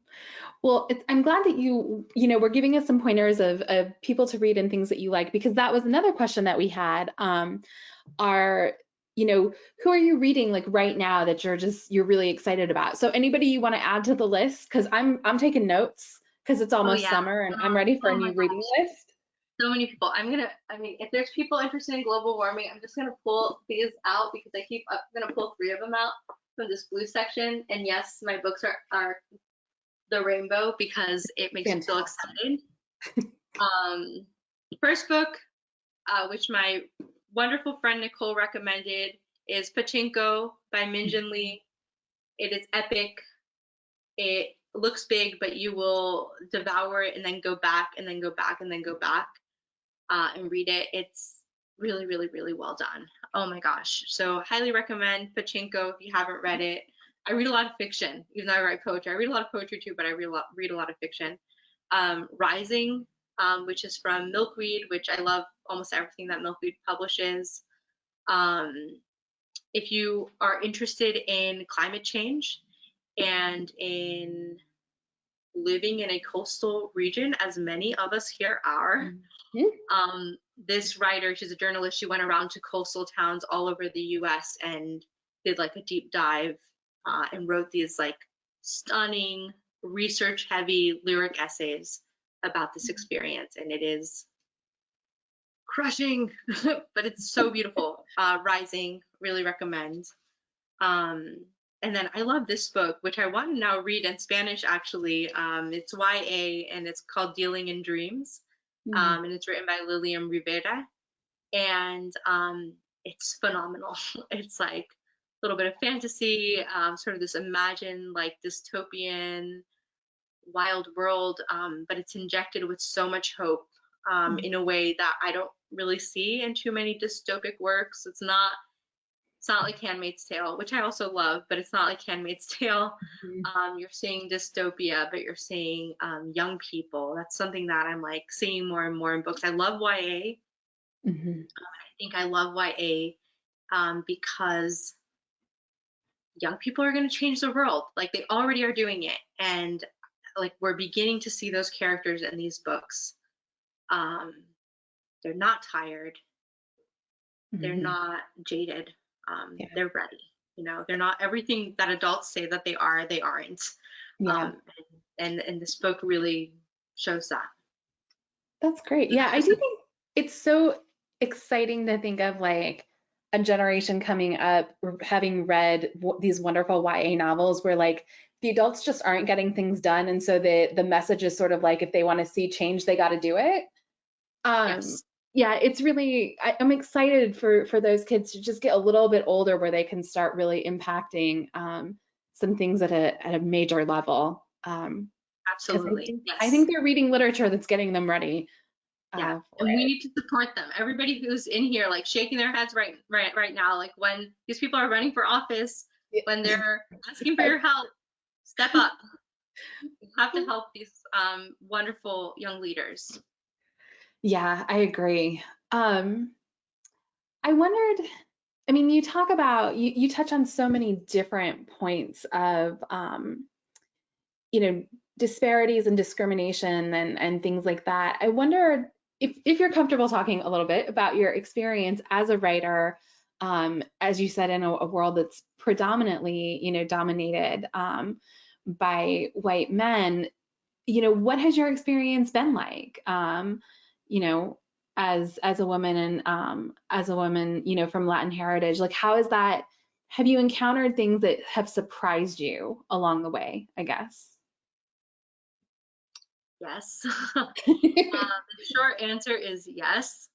Well, I'm glad that you were giving us some pointers of people to read and things that you like, because that was another question that we had. Are, who are you reading like right now that you're really excited about? So anybody you want to add to the list? Because I'm taking notes because it's almost summer and I'm ready for a new reading list. So many people. If there's people interested in global warming, I'm just gonna pull these out because I'm gonna pull 3 of them out from this blue section. And yes, my books are the rainbow because it makes me so excited. First book, which my wonderful friend Nicole recommended, is Pachinko by Minjin Lee. It is epic. It looks big, but you will devour it and then go back and then go back and then go back and read it. It's really, really, really well done. Oh my gosh. So highly recommend Pachinko if you haven't read it. I read a lot of fiction, even though I write poetry. I read a lot of poetry too, but I read a lot of fiction. Rising, which is from Milkweed, which I love almost everything that Milkweed publishes. If you are interested in climate change and in living in a coastal region, as many of us here are, this writer, she's a journalist, she went around to coastal towns all over the US and did like a deep dive and wrote these like stunning, research heavy lyric essays about this experience, and it is crushing, but it's so beautiful. Rising, really recommend. And then I love this book, which I want to now read in Spanish actually. It's YA and it's called Dealing in Dreams. And it's written by Lilian Rivera, and it's phenomenal. It's like a little bit of fantasy, sort of this imagined like dystopian wild world, but it's injected with so much hope in a way that I don't really see in too many dystopic works. It's not like Handmaid's Tale, which I also love, but it's not like Handmaid's Tale. You're seeing dystopia, but you're seeing young people. That's something that I'm like seeing more and more in books. I love YA. I think I love YA because young people are going to change the world. Like, they already are doing it. And like, we're beginning to see those characters in these books. They're not tired. They're not jaded. They're ready. They're not everything that adults say that they are. They aren't. And this book really shows that. That's great. Yeah, I do think it's so exciting to think of like a generation coming up having read these wonderful YA novels where like the adults just aren't getting things done, and so the message is sort of like, if they want to see change, they got to do it. Yes. Yeah, it's really, I'm excited for those kids to just get a little bit older where they can start really impacting some things at a major level. because Absolutely. I think Yes. they're reading literature that's getting them ready Yeah. for And we it. need to support them. Everybody who's in here, like shaking their heads right now, like when these people are running for office, when they're asking for your help, step up. You have to help these wonderful young leaders. Yeah, I agree. I wondered, I mean, you talk about, you touch on so many different points of, you know, disparities and discrimination and things like that. I wonder if you're comfortable talking a little bit about your experience as a writer, as you said, in a world that's predominantly, dominated by white men. What has your experience been like? You know, as a woman and as a woman, from Latin heritage, like how is that? Have you encountered things that have surprised you along the way, I guess? Yes. The short answer is yes.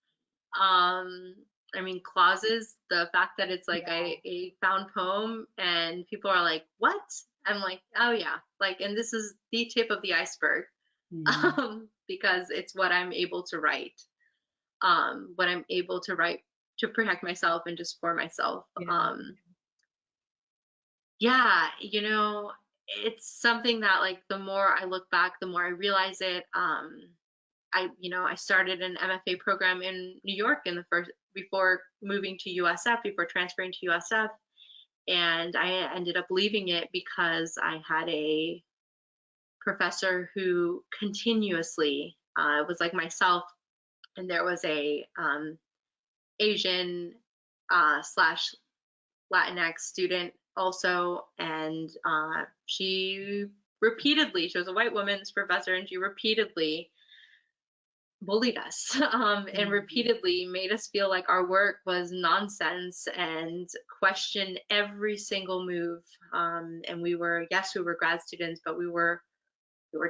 Um, I mean, clauses, the fact that it's like Yeah. a found poem and people are like, what? I'm like, oh yeah, like, and this is the tip of the iceberg, Mm, because it's what I'm able to write, what I'm able to write to protect myself and just for myself. yeah. Yeah, it's something that like the more I look back, the more I realize it. I started an MFA program in New York in the first before moving to USF, before transferring to USF, and I ended up leaving it because I had a professor who continuously was like myself, and there was a Asian slash Latinx student also, and she was a white woman, this professor, and she repeatedly bullied us and Mm, repeatedly made us feel like our work was nonsense and questioned every single move. And yes, we were grad students, but we were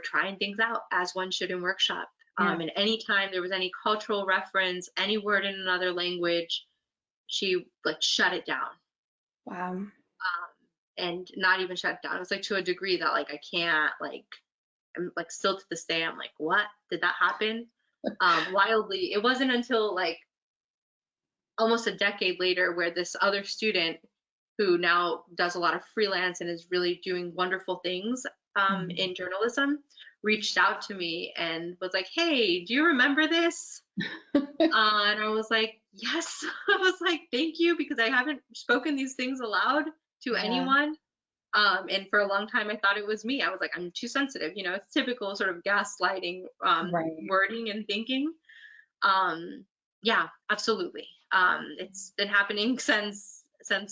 trying things out as one should in workshop. yeah. And anytime there was any cultural reference, any word in another language, she like shut it down. Wow. And not even shut it down. It was like to a degree that like I can't like I'm like still to this day I'm like, what did that happen? Wildly. It wasn't until like almost a decade later where this other student who now does a lot of freelance and is really doing wonderful things Mm. in journalism reached out to me and was like, hey, do you remember this? And I was like, yes. I was like, thank you, because I haven't spoken these things aloud to Yeah, anyone. And for a long time, I thought it was me. I was like, I'm too sensitive. It's typical sort of gaslighting right. wording and thinking. Um, yeah, absolutely. It's been happening since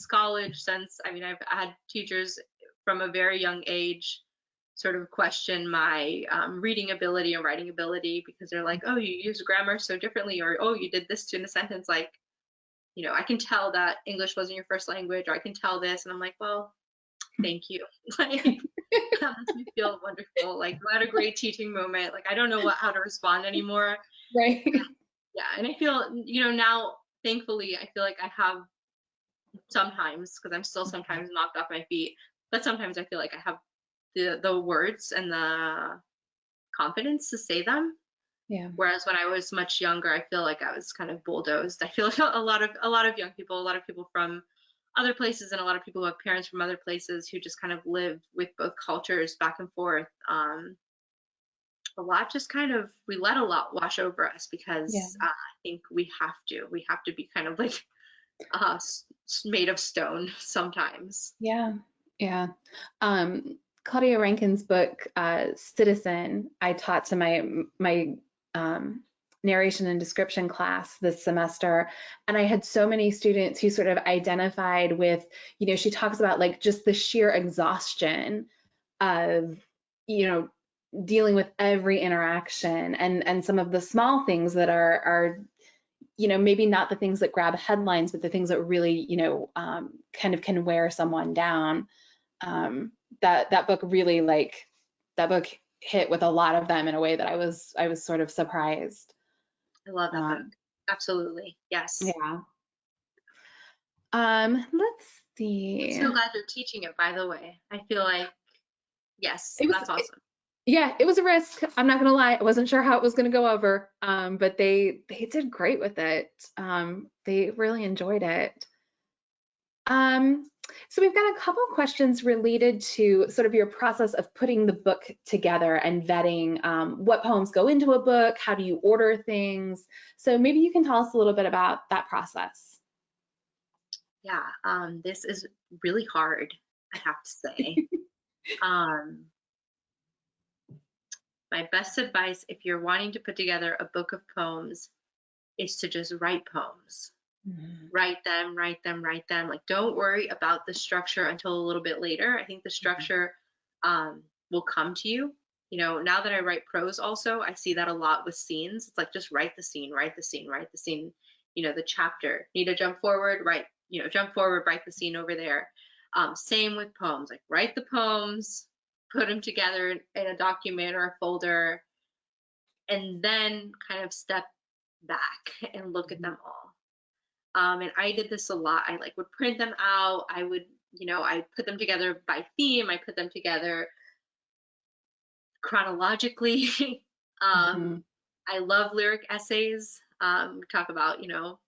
college. I mean, I've had teachers from a very young age sort of question my reading ability and writing ability because they're like, oh, you use grammar so differently, or oh, you did this in a sentence. Like, I can tell that English wasn't your first language, or I can tell this, and I'm like, well, thank you. Like, that makes me feel wonderful. Like, I had a great teaching moment. Like, I don't know how to respond anymore. Right. Yeah, and I feel, now, thankfully, I feel like I have sometimes, because I'm still sometimes knocked off my feet, but sometimes I feel like I have the words and the confidence to say them. Yeah. Whereas when I was much younger, I feel like I was kind of bulldozed. I feel like a lot of young people, a lot of people from other places, and a lot of people who have parents from other places who just kind of live with both cultures back and forth. A lot just kind of we let a lot wash over us Yeah. because I think we have to be kind of like made of stone sometimes. Yeah. Yeah. Claudia Rankine's book, Citizen, I taught to my um, narration and description class this semester, and I had so many students who sort of identified with, she talks about like just the sheer exhaustion of, you know, dealing with every interaction and some of the small things that are maybe not the things that grab headlines, but the things that really, kind of can wear someone down. Um, that book really that book hit with a lot of them in a way that I was sort of surprised. I love that book. Um, Absolutely. Yes. yeah. Let's I'm see. so glad you're teaching it, by the way. I feel like, yes, It was that's awesome. Yeah, it was a risk. I'm not gonna lie. I wasn't sure how it was gonna go over, but they did great with it. They really enjoyed it. Um, so we've got a couple questions related to sort of your process of putting the book together and vetting what poems go into a book. How do you order things? So maybe you can tell us a little bit about that process. Yeah, this is really hard, I have to say. Um, my best advice if you're wanting to put together a book of poems is to just write poems. Mhm. Write them, write them, write them. Like, don't worry about the structure until a little bit later. I think the structure will come to you. You know, now that I write prose also, I see that a lot with scenes. It's like, just write the scene, write the scene, write the scene. You know, the chapter. Need to jump forward, write, you know, jump forward, write the scene over there. Same with poems. Like, write the poems, put them together in a document or a folder, and then kind of step back and look at them all. And I did this a lot. I like would print them out. I would, you know, I put them together by theme. I put them together chronologically. um, Mhm. I love lyric essays. Talk about, you know,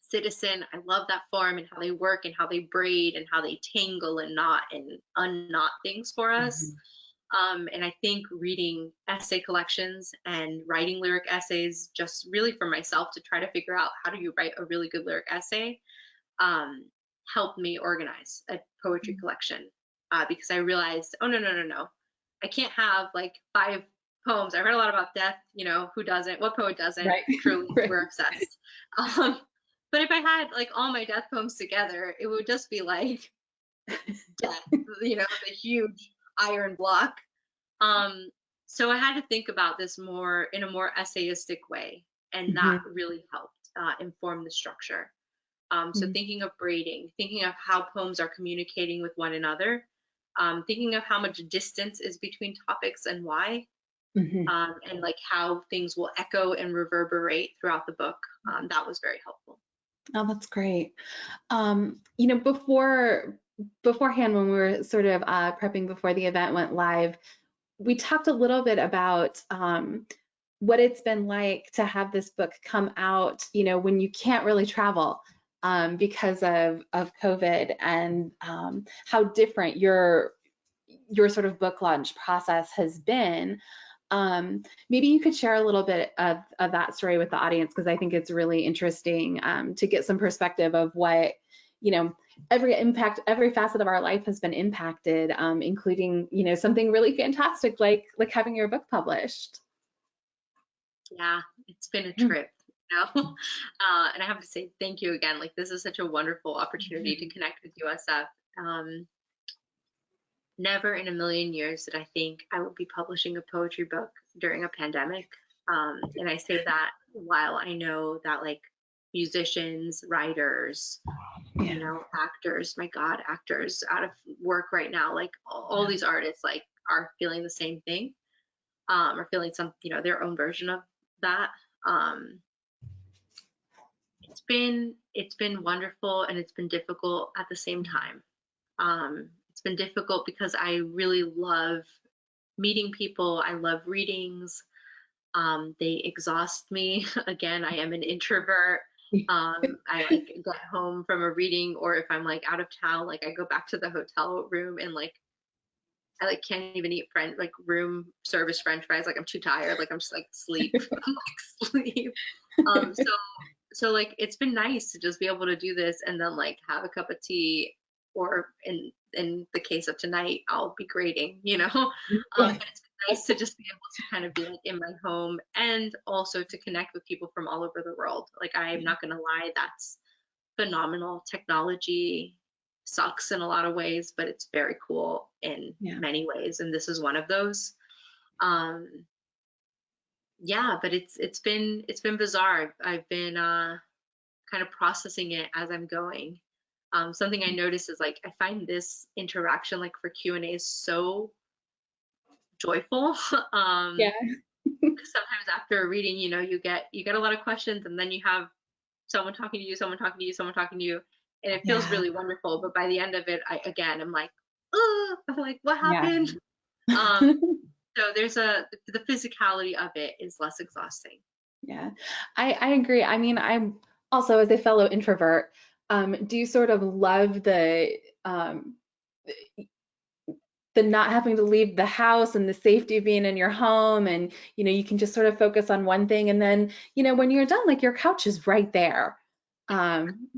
citizen. I love that form and how they work and how they braid and how they tangle and knot and unknot things for us. Mhm. And I think reading essay collections and writing lyric essays just really for myself to try to figure out how do you write a really good lyric essay um, helped me organize a poetry collection because I realized, oh, no, no, no, no. I can't have like 5 poems. I read a lot about death, you know, who doesn't? What poet doesn't? Right. Truly, Right. we're obsessed. Um, but if I had like all my death poems together, it would just be like death, you know, the huge iron block. Um, so I had to think about this more in a more essayistic way, and that Mhm. really helped inform the structure. So Mhm. thinking of braiding, thinking of how poems are communicating with one another, thinking of how much distance is between topics and why, Mhm. and like how things will echo and reverberate throughout the book. That was very helpful. Oh, that's great. Beforehand, when we were sort of prepping before the event went live, we talked a little bit about what it's been like to have this book come out, when you can't really travel because of COVID, and how different your sort of book launch process has been. Maybe you could share a little bit of that story with the audience, because I think it's really interesting to get some perspective of what, you know, every facet of our life has been impacted, including, something really fantastic like having your book published. Yeah, it's been a trip, you know. And I have to say thank you again. Like, this is such a wonderful opportunity to connect with USF. Um, Never in a million years did I think I would be publishing a poetry book during a pandemic. And I say that while I know that like musicians, writers, you Yeah, know, actors, my God, actors out of work right now, like all these artists like are feeling the same thing, or feeling some, you know, their own version of that. Um, it's been wonderful and it's been difficult at the same time. It's been difficult because I really love meeting people. I love readings. They exhaust me. Again, I am an introvert. I like get home from a reading, or if I'm like out of town, like I go back to the hotel room and like I like can't even eat French like room service French fries. Like I'm too tired. Like I'm just like sleep. I'm like sleep. So like it's been nice to just be able to do this and then like have a cup of tea, or in the case of tonight I'll be grading, you know. yeah, But it's been nice to just be able to kind of be like in my home and also to connect with people from all over the world. Like, I'm not gonna lie, that's phenomenal. Technology sucks in a lot of ways, but it's very cool in yeah. many ways, and this is one of those. um yeah, but it's been bizarre. I've been kind of processing it as I'm going. Something I notice is like I find this interaction like for Q&A so joyful. Yeah. 'Cause sometimes after a reading, you know, you get a lot of questions, and then you have someone talking to you, someone talking to you, someone talking to you, and it feels Yeah. really wonderful. But by the end of it, I again am like, oh, I'm like, what Yeah. happened? Um, So the physicality of it is less exhausting. Yeah, I agree. I mean, I'm also, as a fellow introvert, do sort of love um, the not having to leave the house and the safety of being in your home, and you can just sort of focus on one thing, and then when you're done, like, your couch is right there. um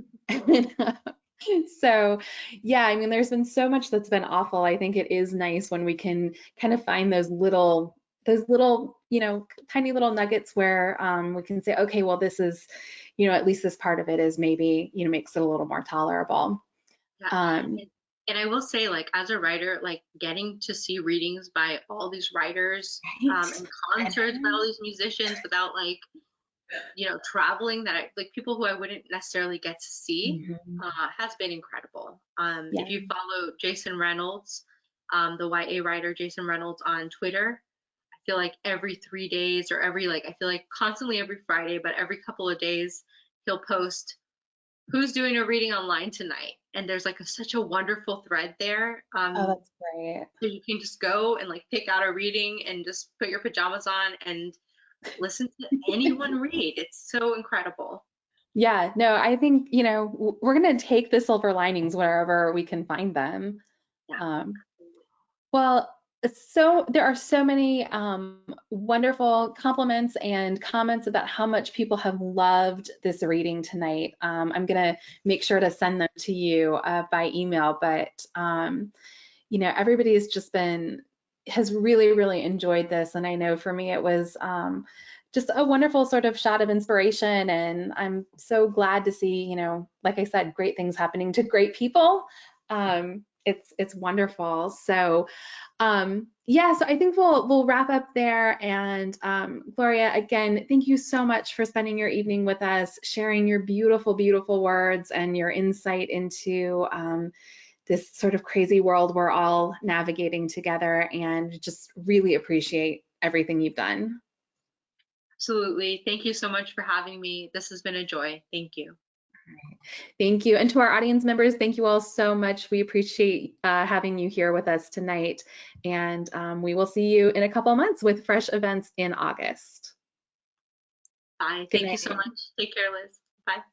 so yeah, I mean, there's been so much that's been awful. I think it is nice when we can kind of find those little tiny little nuggets where we can say, okay, well, this is at least this part of it is maybe makes it a little more tolerable. Yeah. um And I will say, like, as a writer, like, getting to see readings by all these writers, right. and concerts by all these musicians without, like, traveling, that like, people who I wouldn't necessarily get to see, Mhm. has been incredible. Yeah. If you follow Jason Reynolds, the YA writer Jason Reynolds on Twitter, I feel like every 3 days, or I feel like constantly every Friday, but every couple of days, he'll post who's doing a reading online tonight. And there's like such a wonderful thread there. Oh, that's great. So you can just go and like pick out a reading and just put your pajamas on and listen to anyone read. It's so incredible. Yeah, no, I think, we're going to take the silver linings wherever we can find them. Yeah. Um, well, so there are so many wonderful compliments and comments about how much people have loved this reading tonight. I'm going to make sure to send them to you by email, but everybody's has really, really enjoyed this. And I know for me, it was just a wonderful sort of shot of inspiration. And I'm so glad to see, like I said, great things happening to great people. It's wonderful. So yeah, so I think we'll wrap up there. And Gloria, again, thank you so much for spending your evening with us, sharing your beautiful, beautiful words and your insight into this sort of crazy world we're all navigating together, and just really appreciate everything you've done. Absolutely. Thank you so much for having me. This has been a joy. Thank you. Thank you. And to our audience members, thank you all so much. We appreciate having you here with us tonight. And we will see you in a couple months with fresh events in August. Bye. Good Thank you so night. much. Take care, Liz. Bye.